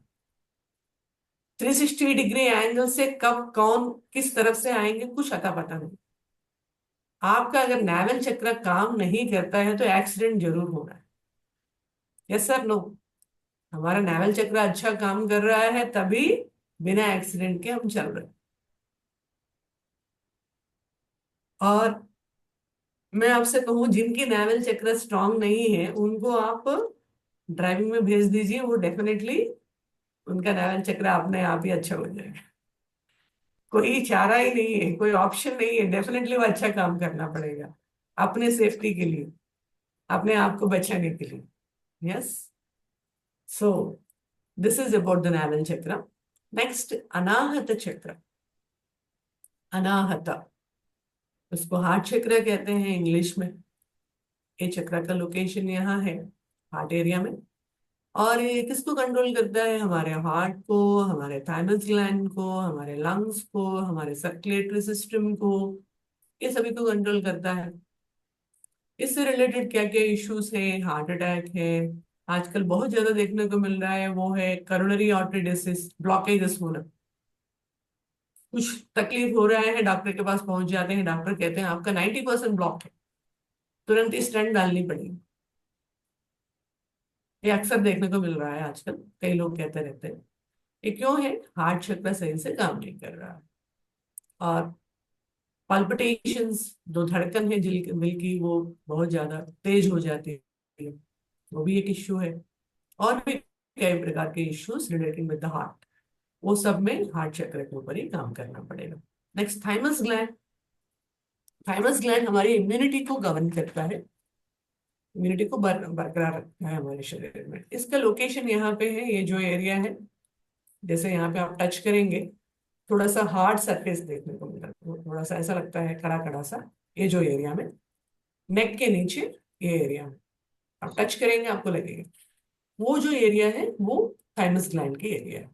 360 डिग्री एंगल से कब कौन किस तरफ से आएंगे कुछ अता पता नहीं। आपका अगर नावल चक्र काम नहीं करता है तो एक्सीडेंट जरूर होना है। Yes sir, no? हमारा नावल चक्र अच्छा काम कर रहा है तभी बिना एक्सीडेंट के हम चल रहे हैं। और मैं आपसे कहूं, जिनकी नावल चक्र स्ट्रांग नहीं है उनको आप ड्राइविंग में भेज दीजिए, वो डेफिनेटली उनका नावल चक्र अपने आप ही अच्छा हो जाएगा। कोई चारा ही नहीं है, कोई ऑप्शन नहीं है, डेफिनेटली वो अच्छा काम करना पड़ेगा अपने सेफ्टी के लिए, अपने आप को बचाने के लिए। Yes. So this is about the novel चक्र। नेक्स्ट, अनाहत चक्र। अनाहत, उसको हार्ट चक्र कहते हैं इंग्लिश में। ये चक्र का लोकेशन यहाँ है, हार्ट एरिया में। और ये किसको कंट्रोल करता है? हमारे हार्ट को, हमारे थाइमस ग्लैंड को, हमारे लंग्स को, हमारे सर्कुलेटरी सिस्टम को, ये सभी को कंट्रोल करता है। इससे रिलेटेड क्या क्या इश्यूज है? हार्ट अटैक है, आजकल बहुत ज्यादा देखने को मिल रहा है, वो है करोनरी आर्टरी डिसीज, ब्लॉकेजेस होना। कुछ तकलीफ हो रहा है, डॉक्टर के पास पहुंच जाते हैं, डॉक्टर कहते हैं आपका 90% ब्लॉक है, तुरंत ही स्टेंट डालनी पड़ेगी। ये अक्सर देखने को मिल रहा है आजकल, कई लोग कहते रहते हैं। ये क्यों है? हार्ट चक्र सही से काम नहीं कर रहा है। और पल्पिटेशंस, जो धड़कन है दिल की, वो बहुत ज्यादा तेज हो जाती है, वो भी एक इश्यू है। और भी कई प्रकार के issues relating with the heart, वो सब में हार्ट चक्र के ऊपर ही काम करना पड़ेगा। Next, thymus gland. Thymus gland हमारी इम्यूनिटी को गवर्न करता है, इम्यूनिटी को बरकरार रखता है हमारे शरीर में। इसका लोकेशन यहाँ पे है, ये जो एरिया है, जैसे यहाँ पे आप टच करेंगे, थोड़ा सा हार्ड सरफेस देखने को मिल रहा है, थोड़ा सा ऐसा लगता है कड़ा कड़ा सा, ये जो एरिया में, नेक के नीचे, ये एरिया में आप टच करेंगे आपको लगेगा, वो जो एरिया है वो थाइमस ग्लैंड की एरिया है।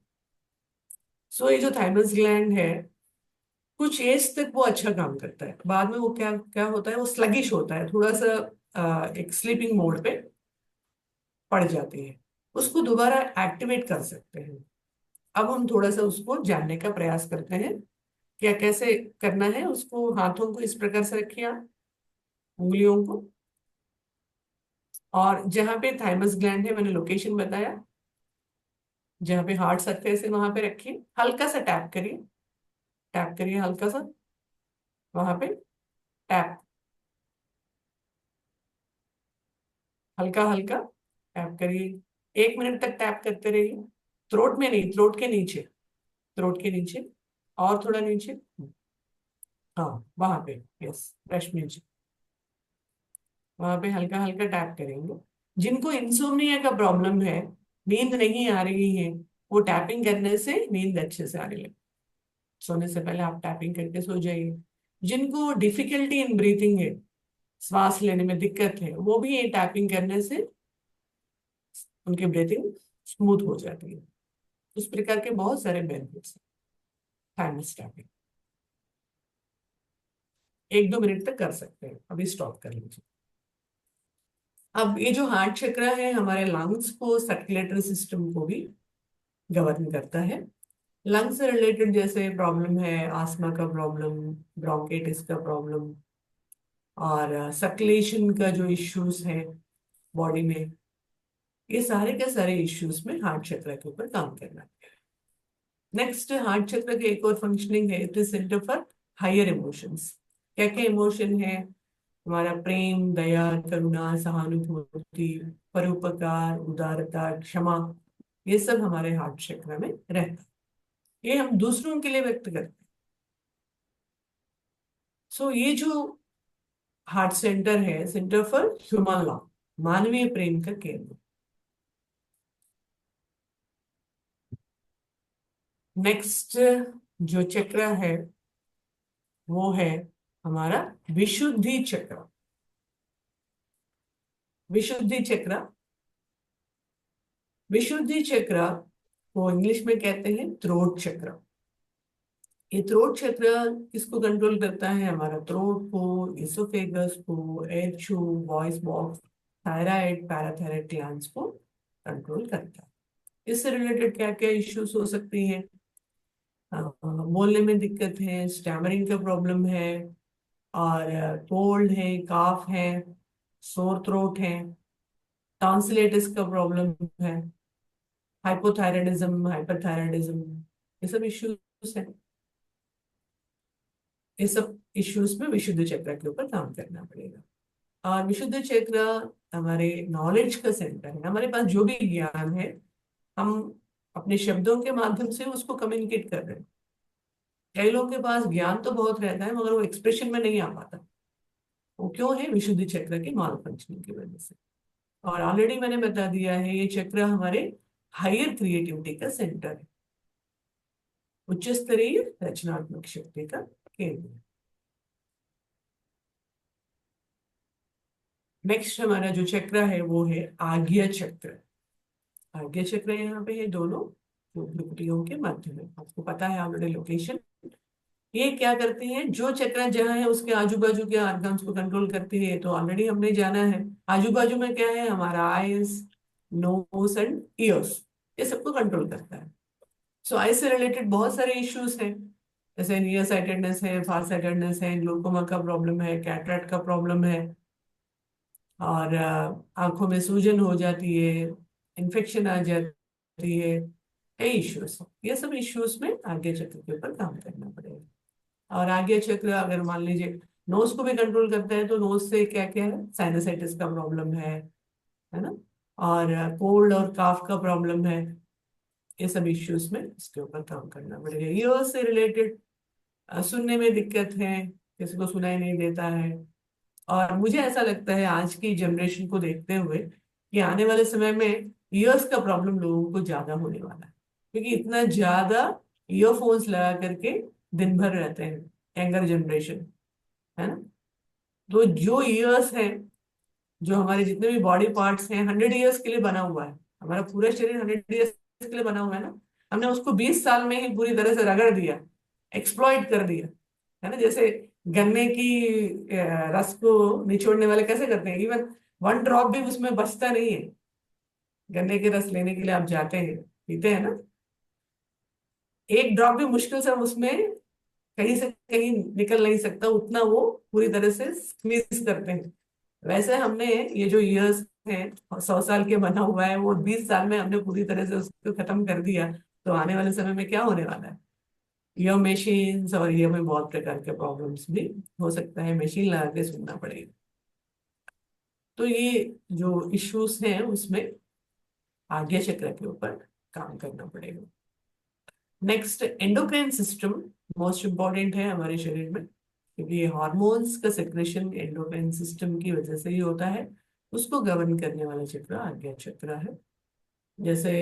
सो ये जो थाइमस ग्लैंड है, कुछ एज तक वो अच्छा काम करता है, बाद में वो क्या क्या होता है, वो स्लगिश होता है, थोड़ा सा एक स्लीपिंग मोड पे पड़ जाती है। उसको दोबारा एक्टिवेट कर सकते हैं। अब हम थोड़ा सा उसको जानने का प्रयास करते हैं, क्या कैसे करना है उसको। हाथों को इस प्रकार से रखिए आप, उंगलियों को, और जहां पे थाइमस ग्लैंड है, मैंने लोकेशन बताया, जहां पे हार्ट सरफेस है वहां पे रखिए, हल्का सा टैप करिए, टैप करिए हल्का सा, वहां पे टैप, हल्का हल्का टैप करिए, 1 मिनट तक टैप करते रहिए। थ्रोट में नहीं, थ्रोट के नीचे, थ्रोट के नीचे, और थोड़ा नीचे, हाँ वहां पे, यस, ब्रश नीचे, वहां पे हल्का हल्का टैप करेंगे। जिनको इंसोम्निया का प्रॉब्लम है, नींद नहीं आ रही है, वो टैपिंग करने से नींद अच्छे से आने लगे। सोने से पहले आप टैपिंग करके सो जाइए। जिनको डिफिकल्टी इन ब्रीथिंग है, श्वास लेने में दिक्कत है, वो भी ये टैपिंग करने से उनकी ब्रीथिंग स्मूथ हो जाती है। उस प्रकार के बहुत सारे बेनिफिट्स हैं थाइमस टैपिंग। 1-2 मिनट तक कर सकते हैं, अभी स्टॉप कर लीजिए। अब ये जो हार्ट चक्र है हमारे लंग्स को, सर्कुलेटरी सिस्टम को भी गवर्न करता है। लंग्स से रिलेटेड जैसे प्रॉब्लम है, आस्मा का प्रॉब्लम, ब्रोंकेटिस का प्रॉब्लम, और सर्कुलेशन का जो इश्यूज है बॉडी में, ये सारे के सारे इश्यूज में हार्ट चक्र के ऊपर काम करना है। नेक्स्ट, हार्ट चक्र के एक और फंक्शनिंग है, it is centre for higher emotions. क्या क्या इमोशन है? हमारा प्रेम, दया, करुणा, सहानुभूति, परोपकार, उदारता, क्षमा, ये सब हमारे हार्ट चक्र में रहता है। ये हम दूसरों के लिए व्यक्त करते हैं। सो ये जो हार्ट सेंटर है, सेंटर फॉर ह्यूमन लव, मानवीय प्रेम का केंद्र। नेक्स्ट जो चक्र है वो है हमारा विशुद्धि चक्र। विशुद्धि चक्र, विशुद्धि चक्र को इंग्लिश में कहते हैं थ्रोट चक्र। ये थ्रोट चक्र किसको कंट्रोल करता है? हमारा थ्रोट को, इसोफेगस को, एचू, voice box, thyroid, parathyroid glands को कंट्रोल करता है। इससे रिलेटेड क्या क्या इश्यूज हो सकती हैं? बोलने में दिक्कत है, स्टैमरिंग का प्रॉब्लम है, और कोल्ड है, काफ है, सोर थ्रोट है, टॉन्सिलाइटिस का प्रॉब्लम है, हाइपोथायराइडिज्म, हाइपरथायराइडिज्म, ये सब इश्यूज हैं। ये सब इश्यूज में विशुद्ध चक्र के ऊपर काम करना पड़ेगा। और विशुद्ध चक्र हमारे नॉलेज का सेंटर है। हमारे पास जो भी ज्ञान है, हम अपने शब्दों के माध्यम से उसको कम्युनिकेट कर रहे हैं। कई लोगों के पास ज्ञान तो बहुत रहता है मगर वो एक्सप्रेशन में नहीं आ पाता। वो क्यों है? विशुद्ध चक्र की माल फंक्शनिंग की वजह से। और ऑलरेडी मैंने बता दिया है, ये चक्र हमारे हायर क्रिएटिविटी का सेंटर है, उच्च स्तरीय रचनात्मक शक्ति का केंद्र है। नेक्स्ट हमारा जो चक्र है वो है आज्ञा चक्र। आज्ञा चक्र यहाँ पे है दोनों भ्रुकुटियों के मध्य में, आपको पता है ऑलरेडी लोकेशन। ये क्या करती है? जो चक्र जहाँ है उसके आजू बाजू के ऑर्गन्स को कंट्रोल करती है, तो ऑलरेडी हमने जाना है। आजू बाजू में क्या है? हमारा आईज, नोज एंड ईयर्स, ये सबको कंट्रोल करता है। सो आई से रिलेटेड बहुत सारे इश्यूज हैं, जैसे नियर साइटेडनेस है, फार साइटेडनेस है, ग्लूकोमा का प्रॉब्लम है, कैटरेक्ट का प्रॉब्लम है, और आंखों में सूजन हो जाती है, इन्फेक्शन आ जाती है, कई इश्यूज। ये सब इश्यूज में आगे चक्र के ऊपर काम करना पड़ेगा। और आगे चक्र अगर मान लीजिए नोज को भी कंट्रोल करता है, तो नोज से क्या क्या है? साइनसाइटिस का प्रॉब्लम है ना, और कोल्ड और काफ का प्रॉब्लम है। ये सब इश्यूज में इसके ऊपर काम करना पड़ेगा। ईयर से रिलेटेड सुनने में दिक्कत है, किसी को सुनाई नहीं देता है। और मुझे ऐसा लगता है आज की जनरेशन को देखते हुए कि आने वाले समय में ईयर्स का प्रॉब्लम लोगों को ज्यादा होने वाला है, क्योंकि इतना ज्यादा ईयरफोन्स लगा करके दिन भर रहते हैं यंगर जनरेशन, है ना। तो जो ईयर्स है, जो हमारे जितने भी बॉडी पार्ट्स हैं, 100 ईयर्स के लिए बना हुआ है। हमारा पूरा शरीर 100 ईयर्स के लिए बना हुआ है ना। हमने उसको 20 साल में ही पूरी तरह से रगड़ दिया, एक्सप्लॉइट कर दिया, है ना। जैसे गन्ने की रस को निचोड़ने वाले कैसे करते हैं, इवन 1 ड्रॉप भी उसमें बचता नहीं है। गन्ने के रस लेने के लिए आप जाते हैं, पीते हैं ना, 1 ड्रॉप भी मुश्किल से उसमें कहीं से कहीं निकल नहीं सकता, उतना वो पूरी तरह से स्क्वीज करते हैं। वैसे हमने ये जो ईयर्स हैं, 100 साल के बना हुआ है, वो 20 साल में हमने पूरी तरह से उसको खत्म कर दिया। तो आने वाले समय में क्या होने वाला है? ईयर मशीन्स, और ईयर में बहुत प्रकार के प्रॉब्लम्स भी हो सकता है, मशीन लगा के सुनना पड़ेगा। तो ये जो इश्यूज हैं उसमें आज्ञा चक्र के ऊपर काम करना पड़ेगा। Next, endocrine system most important है हमारे शरीर में, क्योंकि ये हार्मोन्स का सेक्रेशन एंडोक्राइन सिस्टम की वजह से ही होता है। उसको गवर्न करने वाला चक्र आज्ञा चक्र है। जैसे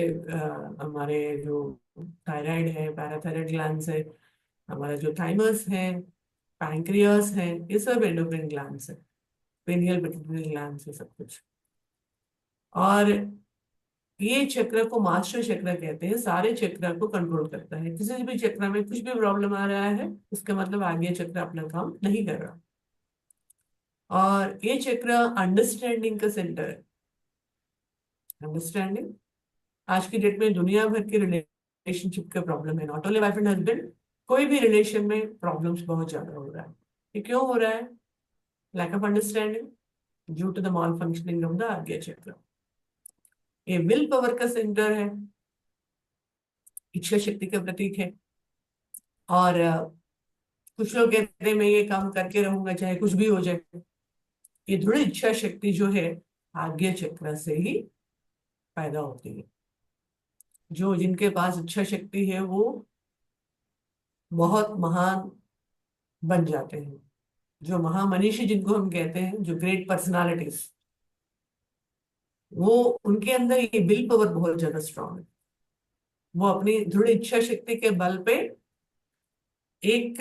हमारे जो थायराइड है, पैराथायराइड ग्लैंड्स है, हमारा जो थाइमस है, पैंक्रियास है, ये सब एंडोक्राइन ग्लैंड्स है, पेनियल पिट्यूटरी ग्लैंड्स है सब कुछ। और ये चक्र को मास्टर चक्र कहते हैं, सारे चक्र को कंट्रोल करता है। किसी भी चक्र में कुछ भी प्रॉब्लम आ रहा है, उसका मतलब आगे चक्र अपना काम नहीं कर रहा। और ये चक्र अंडरस्टैंडिंग का सेंटर है। अंडरस्टैंडिंग, आज की डेट में दुनिया भर के रिलेशनशिप का प्रॉब्लम है, not only wife and husband, कोई भी रिलेशन में प्रॉब्लम्स बहुत ज्यादा हो रहा है। ये क्यों हो रहा है? Lack of understanding due to the malfunctioning of the Ajna chakra. ये विल पावर का सेंटर है, इच्छा शक्ति का प्रतीक है। और कुछ लोग कहते हैं मैं ये काम करके रहूंगा चाहे कुछ भी हो जाए। ये दृढ़ इच्छा शक्ति जो है, आज्ञा चक्र से ही पैदा होती है। जो जिनके पास इच्छा शक्ति है वो बहुत महान बन जाते हैं। जो महामनीषी जिनको हम कहते हैं, जो ग्रेट पर्सनालिटीज, वो उनके अंदर ये विल पावर बहुत ज्यादा स्ट्रांग है। वो अपनी दृढ़ इच्छा शक्ति के बल पे एक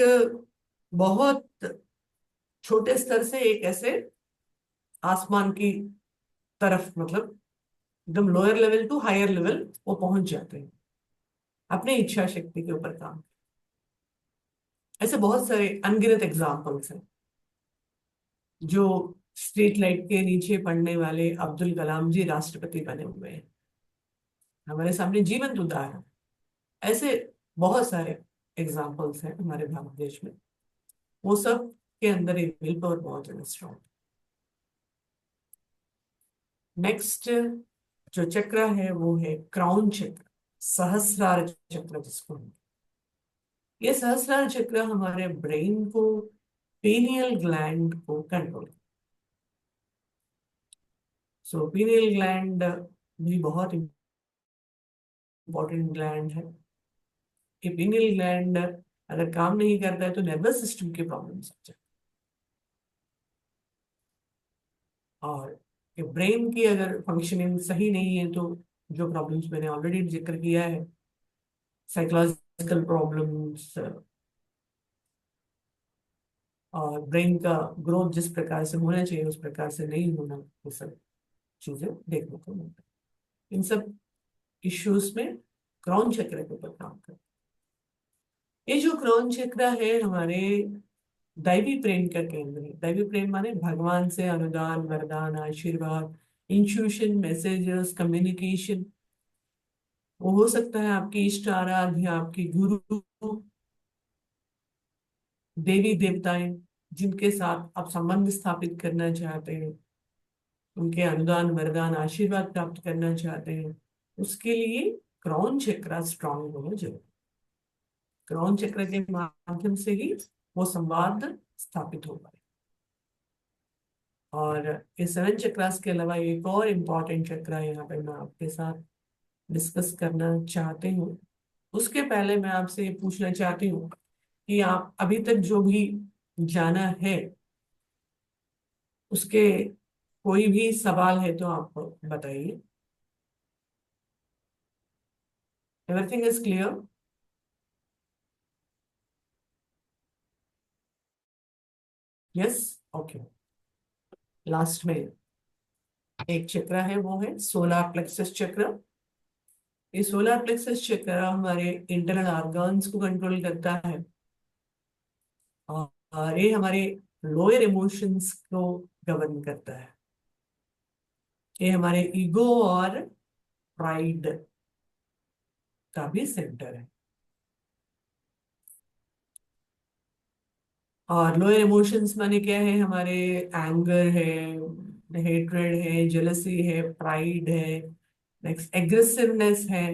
बहुत छोटे स्तर से एक ऐसे आसमान की तरफ, मतलब एकदम lower level to higher level वो पहुंच जाते हैं अपनी इच्छा शक्ति के ऊपर काम। ऐसे बहुत सारे अनगिनत एग्जाम्पल्स हैं। जो स्ट्रीट लाइट के नीचे पढ़ने वाले अब्दुल कलाम जी राष्ट्रपति बने हुए हैं, हमारे सामने जीवंत उदाहरण। ऐसे बहुत सारे एग्जाम्पल्स हैं हमारे भारत देश में। वो सब के अंदर एक विल पावर बहुत ज्यादा स्ट्रॉन्ग। नेक्स्ट जो चक्र है वो है क्राउन चक्र, सहस्रार चक्र जिसको हम, ये सहस्रार चक्र हमारे ब्रेन को, पीनियल ग्लैंड को कंट्रोल। सो पीनियल ग्लैंड भी बहुत इंपॉर्टेंट ग्लैंड है। ये पीनियल ग्लैंड अगर काम नहीं करता है तो नर्वस सिस्टम के प्रॉब्लम्स हो जाते हैं। और ये ब्रेन की अगर फंक्शनिंग सही नहीं है तो जो प्रॉब्लम्स मैंने ऑलरेडी जिक्र किया है, साइकोलॉजिकल प्रॉब्लम्स और ब्रेन का ग्रोथ जिस प्रकार से होना चाहिए उस प्रकार से नहीं होना, वो सब चीजें देखने को मिलता है। इन सब इश्यूज में क्रॉन चक्र के ऊपर काम करते हैं। ये जो क्रॉन चक्र है हमारे दैवी प्रेम का केंद्र है। दैवी प्रेम माने भगवान से अनुदान वरदान आशीर्वाद, इंट्यूशन, मैसेजेस, कम्युनिकेशन। वो हो सकता है आपकी इष्ट आराध्य, आपकी गुरु, देवी देवताएं जिनके साथ आप संबंध स्थापित करना चाहते हैं, उनके अनुदान वरदान आशीर्वाद प्राप्त करना चाहते हैं, उसके लिए क्रॉन चक्र स्ट्रांग होना जरूरी। क्रॉन चक्र के माध्यम से ही वो संवाद स्थापित हो पाए। और इस 7 चक्रास के अलावा एक और इम्पॉर्टेंट चक्र यहाँ पे मैं आपके साथ डिस्कस करना चाहती हूँ। उसके पहले मैं आपसे ये पूछना चाहती हूँ कि आप अभी तक जो भी जाना है उसके कोई भी सवाल है तो आप बताइए। Everything is clear? Yes, okay. Last में एक चक्र है वो है सोलर प्लेक्सस चक्र। ये सोलर प्लेक्सस चक्र हमारे इंटरनल ऑर्गन्स को कंट्रोल करता है। और ये हमारे लोअर इमोशंस को गवर्न करता है। ये हमारे ईगो और प्राइड का भी सेंटर है। और लोअर इमोशंस माने क्या है? हमारे एंगर है, हेट्रेड है, जेलसी है, प्राइड है, नेक्स्ट एग्रेसिवनेस है,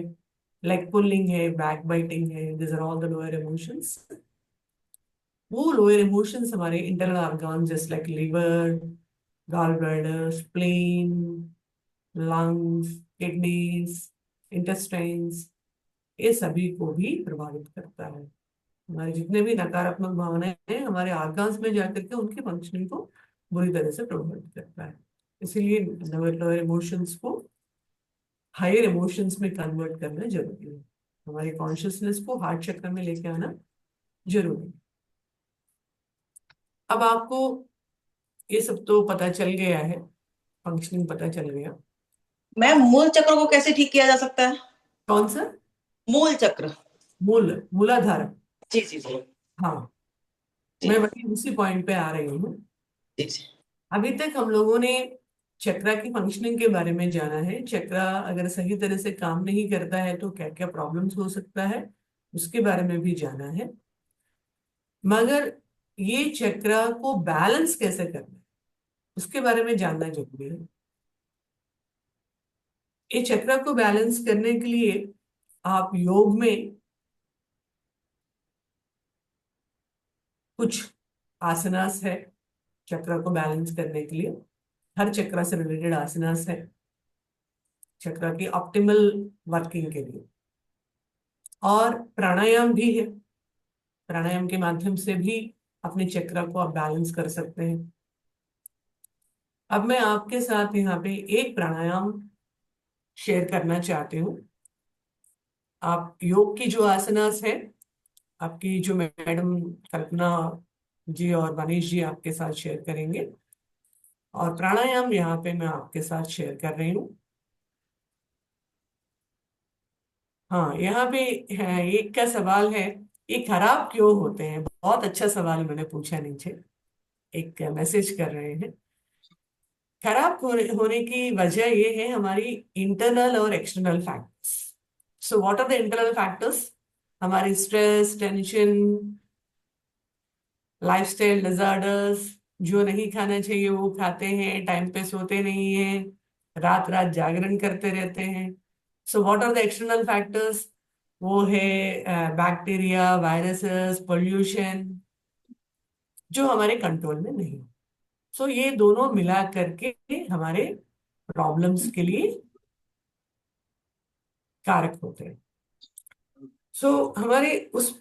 लेग पुलिंग है, बैक बाइटिंग है। This are all the lower emotions. वो लोअर इमोशंस हमारे इंटरनल ऑर्गन जैसे like liver, gall bladder, spleen, lungs, kidneys, intestines, ये सभी को भी प्रभावित करता है। हमारे जितने भी नकारात्मक भावनाएं हैं हमारे आर्गन्स में जाकर के उनकी फंक्शनिंग को बुरी तरह से प्रभावित करता है। इसीलिए लोअर लोअर इमोशंस को हायर इमोशंस में कन्वर्ट करना जरूरी है। हमारे कॉन्शियसनेस को हार्ट चक्र में लेके आना जरूरी है। अब आपको ये सब तो पता चल गया है, फंक्शनिंग पता चल गया। मैम, मूल चक्र को कैसे ठीक किया जा सकता है? कौन सा? मूल चक्र। मूलाधार। जी जी जी। हाँ, जी मैं वही उसी पॉइंट पे आ रही हूँ। जी जी। अभी तक हम लोगों ने चक्रा की फंक्शनिंग के बारे में जाना है। चक्रा अगर सही तरह से काम नहीं करता है तो क्या क्या प्रॉब्लम्स हो सकता है, उसके बारे में भी जाना है। मगर ये चक्रा को बैलेंस कैसे करना है, उसके बारे में जानना जरूरी है। ये चक्रा को बैलेंस करने के लिए आप योग में कुछ आसनास है चक्रा को बैलेंस करने के लिए। हर चक्रा से रिलेटेड आसनास है चक्रा की ऑप्टिमल वर्किंग के लिए। और प्राणायाम भी है, प्राणायाम के माध्यम से भी अपने चक्रा को आप बैलेंस कर सकते हैं। अब मैं आपके साथ यहाँ पे एक प्राणायाम शेयर करना चाहती हूँ। आप योग की जो आसनास है, आपकी जो मैडम कल्पना जी और मनीष जी आपके साथ शेयर करेंगे, और प्राणायाम यहाँ पे मैं आपके साथ शेयर कर रही हूँ। हाँ, यहाँ पे है एक का सवाल है, ये खराब क्यों होते हैं? बहुत अच्छा सवाल मैंने पूछा, नीचे एक मैसेज कर रहे हैं। खराब होने की वजह ये है हमारी इंटरनल और external factors. So what are the internal factors? हमारी स्ट्रेस, टेंशन, लाइफस्टाइल डिजॉर्डर्स, जो नहीं खाना चाहिए वो खाते हैं, टाइम पे सोते नहीं हैं, रात रात जागरण करते रहते हैं। So what are the external factors? वो है बैक्टीरिया, वायरसेस, पोल्यूशन, जो हमारे कंट्रोल में नहीं। सो ये दोनों मिला करके हमारे प्रॉब्लम्स के लिए कारक होते हैं। सो हमारे उस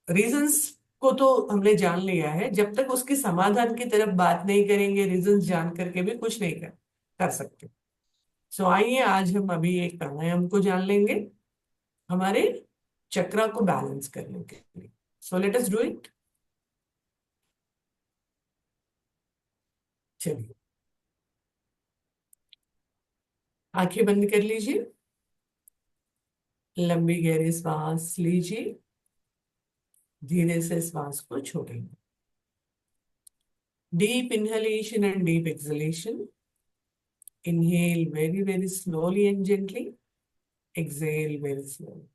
रीजंस को तो हमने जान लिया है। जब तक उसके समाधान की तरफ बात नहीं करेंगे, रीजंस जान करके भी कुछ नहीं कर सकते। सो आइए आज हम अभी एक प्राणायाम को जान लेंगे हमारे चक्रा को बैलेंस करने के लिए। So let us do it. चलिए, आंखें बंद कर लीजिए, लंबी गहरी सांस लीजिए, धीरे से सांस को छोड़ेंगे। Deep inhalation and deep exhalation. Inhale very, very slowly and gently. Exhale very slowly.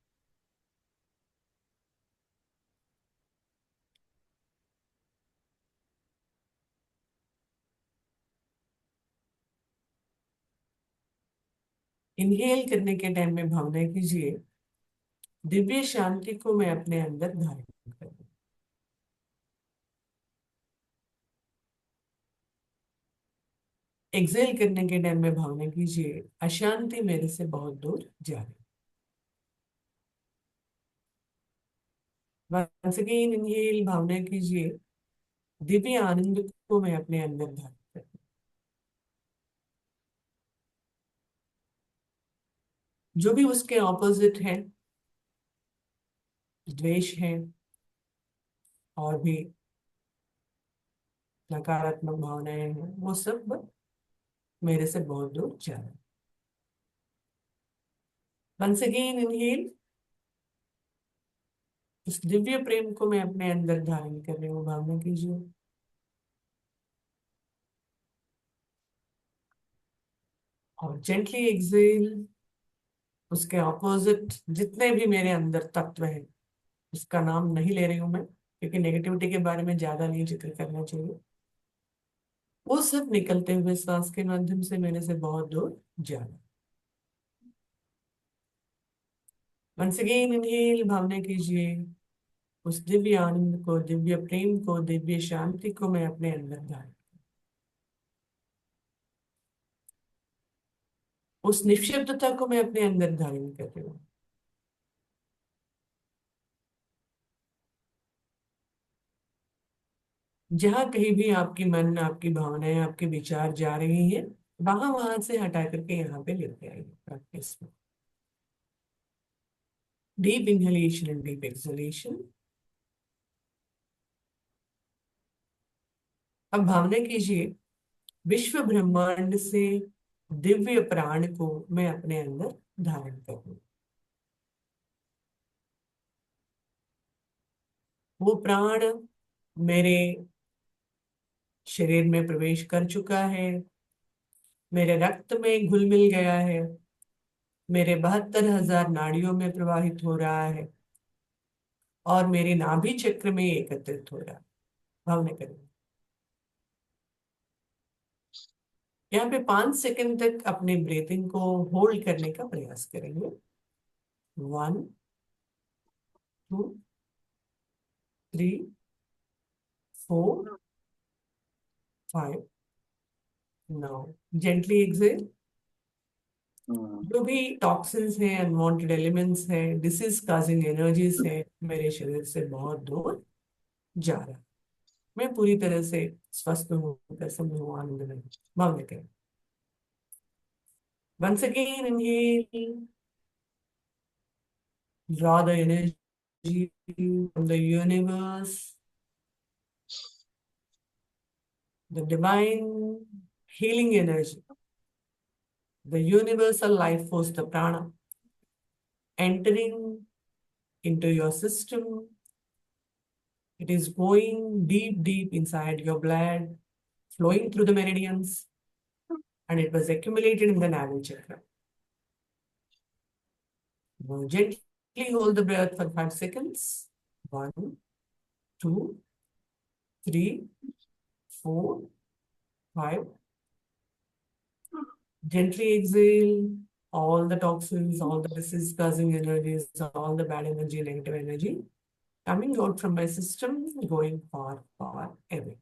Inhale करने के टाइम में भावना कीजिए, दिव्य शांति को मैं अपने अंदर धारण करूं। एक्सेल करने के टाइम में भावना कीजिए, अशांति मेरे से बहुत दूर जा रही। वंस अगेन इनहेल, भावना कीजिए, दिव्य आनंद को मैं अपने अंदर धारण करूं। जो भी उसके ऑपोजिट है, द्वेष है और भी नकारात्मक भावनाएं हैं, वो सब मेरे से बहुत दूर जा रहे हैं। वंस अगेन इनहेल, इस दिव्य प्रेम को मैं अपने अंदर धारण कर रही हूँ, भावना कीजिए। और जेंटली एक्सेल, उसके ऑपोजिट जितने भी मेरे अंदर तत्व हैं, उसका नाम नहीं ले रही हूं मैं, क्योंकि नेगेटिविटी के बारे में ज्यादा नहीं जिक्र करना चाहिए। वो सब निकलते हुए सांस के माध्यम से मेरे से बहुत दूर जा रहा है। वंस अगेन इनहेल, भावना कीजिए, उस दिव्य आनंद को, दिव्य प्रेम को, दिव्य शांति को मैं अपने अंदर धारण, उस निश्शब्दता को मैं अपने अंदर धारण कर रही हूँ। जहां कहीं भी आपकी मन, आपकी भावनाएं, आपके विचार जा रही हैं, वहां वहां से हटा करके यहाँ पे लेते आइए प्रैक्टिस में। Deep inhalation and deep exhalation. अब भावना कीजिए, विश्व ब्रह्मांड से दिव्य प्राण को मैं अपने अंदर धारण करूं। वो प्राण मेरे शरीर में प्रवेश कर चुका है, मेरे रक्त में घुल मिल गया है, मेरे 72,000 नाड़ियों में प्रवाहित हो रहा है और मेरे नाभि चक्र में एकत्रित हो रहा है। भावना करें। यहाँ पे 5 सेकंड तक अपने ब्रीथिंग को होल्ड करने का प्रयास करेंगे। 1, 2, 3, 4, 5। Now gently exhale. जो भी टॉक्सिन्स हैं, अनवांटेड एलिमेंट्स हैं, डिसीज काजिंग एनर्जीज है, मेरे शरीर से बहुत दूर जा रहा है। मैं पूरी तरह से स्वस्थ हूँ, प्रसन्न हूँ, आनंद में हूँ। भावना करें। Once again, inhale. Draw the energy from the universe, the divine healing energy, the universal life force, the prana, entering into your system. It is going deep, deep inside your blood, flowing through the meridians, and it was accumulated in the navel chakra. Now gently hold the breath for 5 seconds. 1, 2, 3, 4, 5. Gently exhale all the toxins, all the disease causing energies, all the bad energy, negative energy coming out from my system, going far, far away.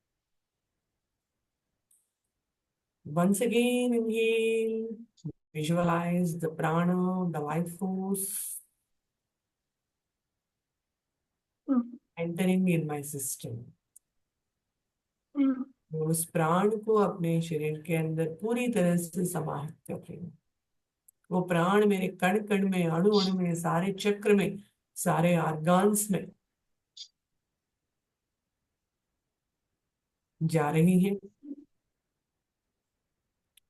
Once again, inhale, visualize the prana, the life force entering in my system. उस प्राण को अपने शरीर के अंदर पूरी तरह से समाहित कर रही हूँ। वो प्राण मेरे कण कण में, अणु अणु में, सारे चक्र में, सारे ऑर्गन्स में जा रही है।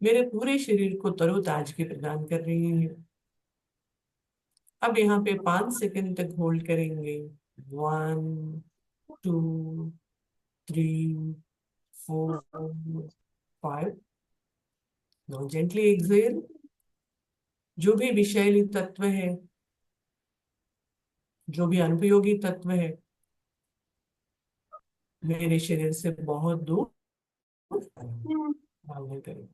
मेरे पूरे शरीर को तरोताजगी प्रदान कर रही है। अब यहाँ पे 5 सेकंड तक होल्ड करेंगे। 1, 2, 3, 4, 5। Now gently exhale. जो भी विषैली तत्व है, जो भी अनुपयोगी तत्व है, मेरे शरीर से बहुत दूर भागने करें।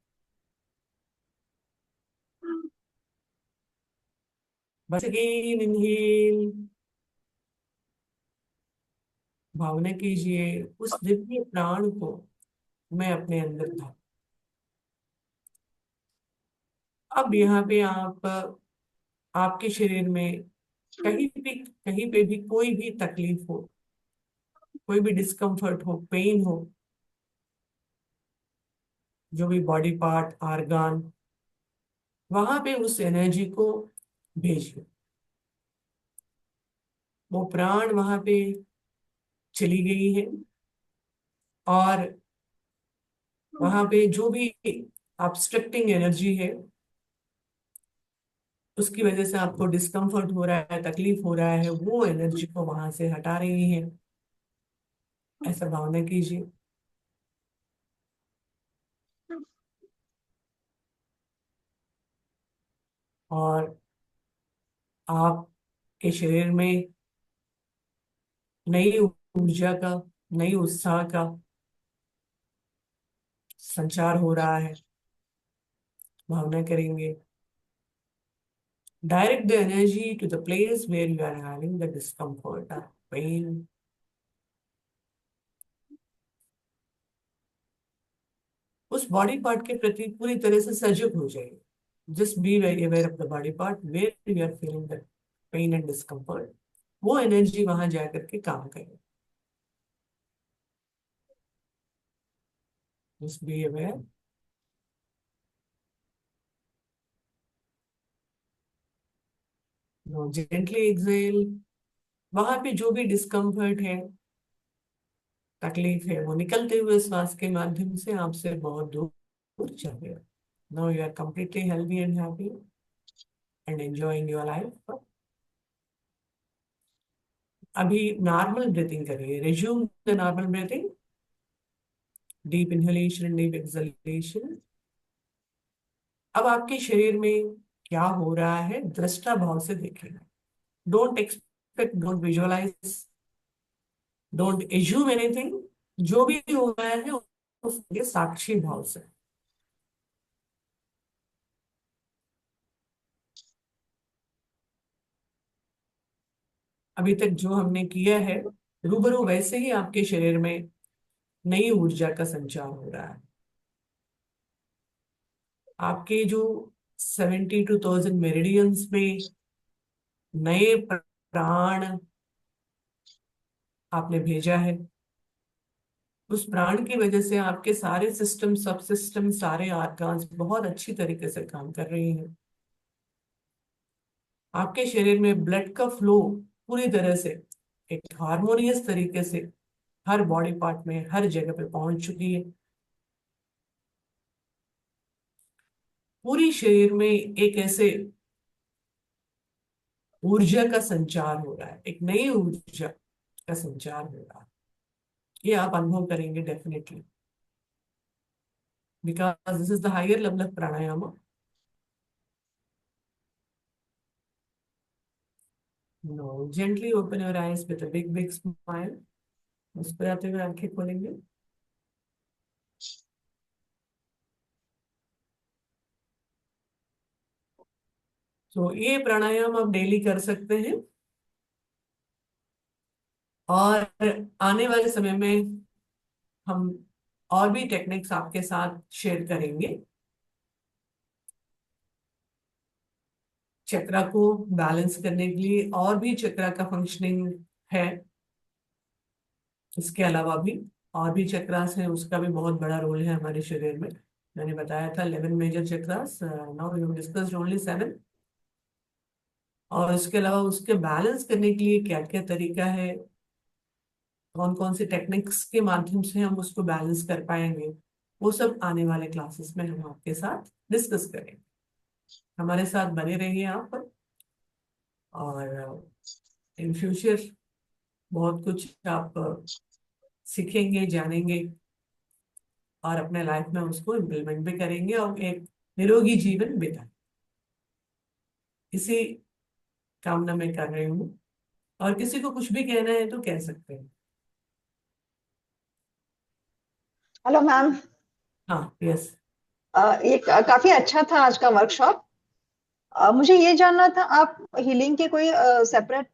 बस अगेन इनहेल। भावना कीजिए उस दिव्य प्राण को मैं अपने अंदर था। अब यहाँ पे आप आपके शरीर में कहीं पे भी कोई भी तकलीफ हो, कोई भी डिस्कम्फर्ट हो, पेन हो, जो भी बॉडी पार्ट, ऑर्गन, वहां पे उस एनर्जी को भेजिए। वो प्राण वहां पे चली गई है और वहां पे जो भी ऑब्स्ट्रक्टिंग एनर्जी है, उसकी वजह से आपको डिस्कम्फर्ट हो रहा है, तकलीफ हो रहा है, वो एनर्जी को वहां से हटा रही है। ऐसा भावना कीजिए। और आपके शरीर में नई ऊर्जा का, नई उत्साह का संचार हो रहा है। भावना करेंगे। Direct the energy to the place where you are having the discomfort or pain. उस बॉडी पार्ट के प्रति पूरी तरह से सजग हो जाइए। Just be very aware of the body part where you are feeling the pain and discomfort. वो एनर्जी वहां जाकर के काम करे। Just be aware. Now gently exhale। वहां पे जो भी डिस्कम्फर्ट है, तकलीफ है वो निकलते हुए श्वास के माध्यम से आपसे बहुत दूर दूर चले गए। Now you are completely healthy and happy and enjoying your life। अभी नॉर्मल ब्रीथिंग करिए, resume the normal breathing, deep inhalation deep exhalation. अब आपके शरीर में क्या हो रहा है दृष्टा भाव से देखिए। Don't expect, don't visualise, don't assume anything. जो भी हो रहा है उसके साक्षी भाव से। अभी तक जो हमने किया है रूबरू वैसे ही आपके शरीर में नई ऊर्जा का संचार हो रहा है। आपके जो 72,000 मेरिडियंस में नए प्राण आपने भेजा है। उस प्राण की वजह से आपके सारे सिस्टम, सब सिस्टम, सारे ऑर्गन्स बहुत अच्छी तरीके से काम कर रही हैं। आपके शरीर में ब्लड का फ्लो पूरी तरह से एक हार्मोनियस तरीके से हर बॉडी पार्ट में हर जगह पे पहुंच चुकी है। पूरी शरीर में एक ऐसे ऊर्जा का संचार हो रहा है, एक नई ऊर्जा का संचार हो रहा है। ये आप अनुभव करेंगे definitely, because this is the higher level of pranayama. No, gently open your eyes with a big big smile. मुस्कुराते हुए आंखें खोलेंगे। तो ये प्राणायाम आप डेली कर सकते हैं और आने वाले समय में हम और भी टेक्निक्स आपके साथ शेयर करेंगे। चक्रा को बैलेंस करने के लिए और भी चक्रा का फंक्शनिंग है। इसके अलावा भी और भी चक्रास हैं, उसका भी बहुत बड़ा रोल है हमारे शरीर में। मैंने बताया था 11 major chakras, now we have discussed only 7। और उसके अलावा उसके बैलेंस करने के लिए क्या क्या तरीका है, कौन कौन से टेक्निक्स के माध्यम से हम उसको बैलेंस कर पाएंगे, वो सब आने वाले क्लासेस में हम आपके साथ डिस्कस करेंगे। हमारे साथ बने रहिए आप। और इन फ्यूचर बहुत कुछ आप सीखेंगे, जानेंगे और अपने लाइफ में उसको इम्प्लीमेंट भी करेंगे और एक निरोगी जीवन बिताएं। इसी कामना मैं कर रही हूँ। और किसी को कुछ भी कहना है तो कह सकते हैं। Hello ma'am. हाँ, यस। ये काफी अच्छा था आज का वर्कशॉप। मुझे ये जानना था, आप हीलिंग के कोई सेपरेट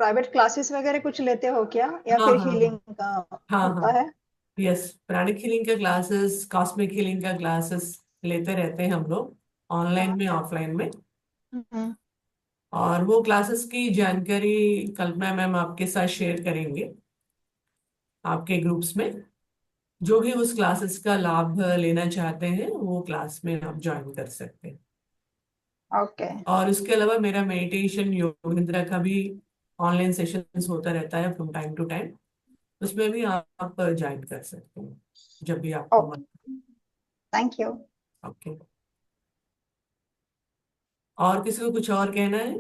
प्राइवेट क्लासेस वगैरह कुछ लेते हो क्या, या हाँ फिर हाँ हाँ हीलिंग का हाँ होता हाँ। है? यस, प्राणिक हीलिंग का क्लासेस, कॉस्मिक हीलिंग का क्लासेस लेते रहते हैं हम लोग, ऑनलाइन हाँ। में ऑफलाइन में। हम्म। और वो क्लासेस की जानकारी कल्पना मैम आपके साथ शेयर करेंगे आपके ग्रुप्स में। जो भी उस क्लासेस का लाभ लेना चाहते हैं वो क्लास में आप ज्वाइन कर सकते हैं। ओके। और उसके अलावा मेरा मेडिटेशन योग निद्रा का भी ऑनलाइन सेशंस होता रहता है फ्रॉम टाइम टू टाइम। उसमें भी आप ज्वाइन कर सकते हैं जब भी आपको ओके, मन। Thank you. ओके। और किसी को कुछ और कहना है?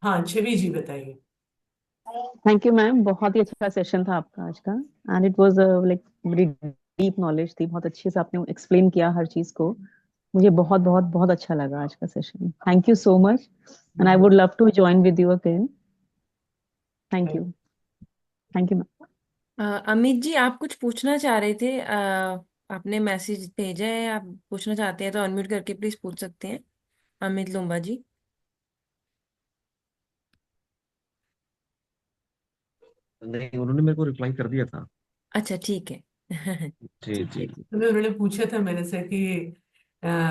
हाँ, छवि जी बताइए। थैंक यू मैम, बहुत ही अच्छा सेशन था आपका आज का। एंड इट वाज लाइक बड़ी डीप नॉलेज थी, बहुत अच्छे से आपने एक्सप्लेन किया हर चीज को। मुझे बहुत बहुत बहुत अच्छा लगा आज का session. Thank you so much and I would love to join with you again. Thank you. Thank you ma'am. Amit ji, आप कुछ पूछना चाह रहे थे। आपने मैसेज भेजा है, आप पूछना चाहते हैं तो अनम्यूट करके प्लीज पूछ सकते हैं, अमित लुम्बा जी। नहीं, उन्होंने मेरे को रिप्लाई कर दिया था। अच्छा, ठीक है। जी ठीक जी है। जी। उन्होंने पूछा था मेरे से कि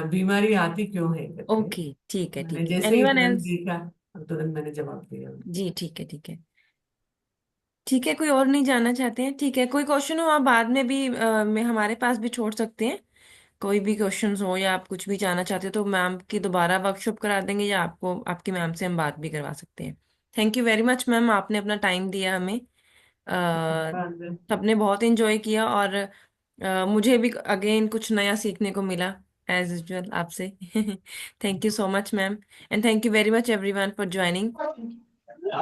बीमारी आती क्यों है करके। ओके, ठीक है, मैंने ठीक है। जैसे ही एनीवन तुरंत एल्स? देखा तुरंत मैंने जवाब दिया। जी, ठीक है, ठीक है। ठीक है, कोई और नहीं जानना चाहते हैं? ठीक है, कोई क्वेश्चन हो आप बाद में भी में हमारे पास भी छोड़ सकते हैं। कोई भी क्वेश्चंस हो या आप कुछ भी जानना चाहते हो तो मैम की दोबारा वर्कशॉप करा देंगे, या आपको आपकी मैम से हम बात भी करवा सकते हैं। Thank you very much ma'am, आपने अपना टाइम दिया हमें। सबने बहुत एंजॉय किया, और मुझे भी अगेन कुछ नया सीखने को मिला एज यूजुअल आपसे। Thank you so much ma'am, and thank you very much everyone for joining.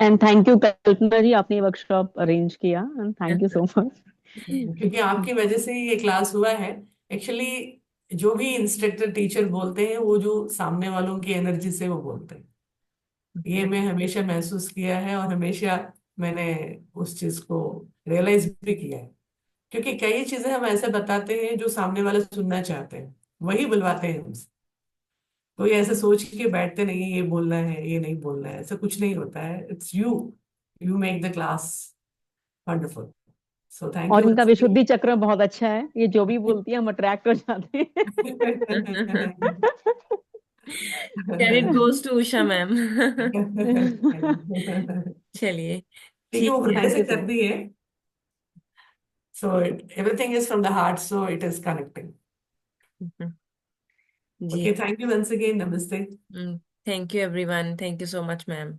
And thank you Kalpana ji, आपने ये वर्कशॉप अरेंज किया, and thank you so much. क्योंकि आपकी वजह से ही ये क्लास हुआ है। एक्चुअली जो भी इंस्ट्रक्टर टीचर बोलते हैं वो जो सामने वालों की एनर्जी से वो बोलते हैं, ये मैं हमेशा महसूस किया है और हमेशा मैंने उस चीज को रियलाइज भी किया है। क्योंकि कई चीजें हम ऐसे बताते हैं जो सामने वाला सुनना चाहते हैं, वही बुलवाते हैं हमसे। कोई ऐसे सोच के बैठते नहीं है ये बोलना है ये नहीं बोलना है, ऐसा कुछ नहीं होता है। It's you, you make the class wonderful. So thank और यू इनका वंस विशुद्धि चक्र बहुत अच्छा है, ये जो भी बोलती है हम अट्रैक्ट हो जाते हैं। Credit goes to Usha ma'am. चलिए, क्योंकि ठीक वो है। हृदय थैंक से यू सो करती है। So everything is from the heart, so it is connecting. जी। Okay, thank you once again, नमस्ते। Thank you everyone, thank you so much ma'am.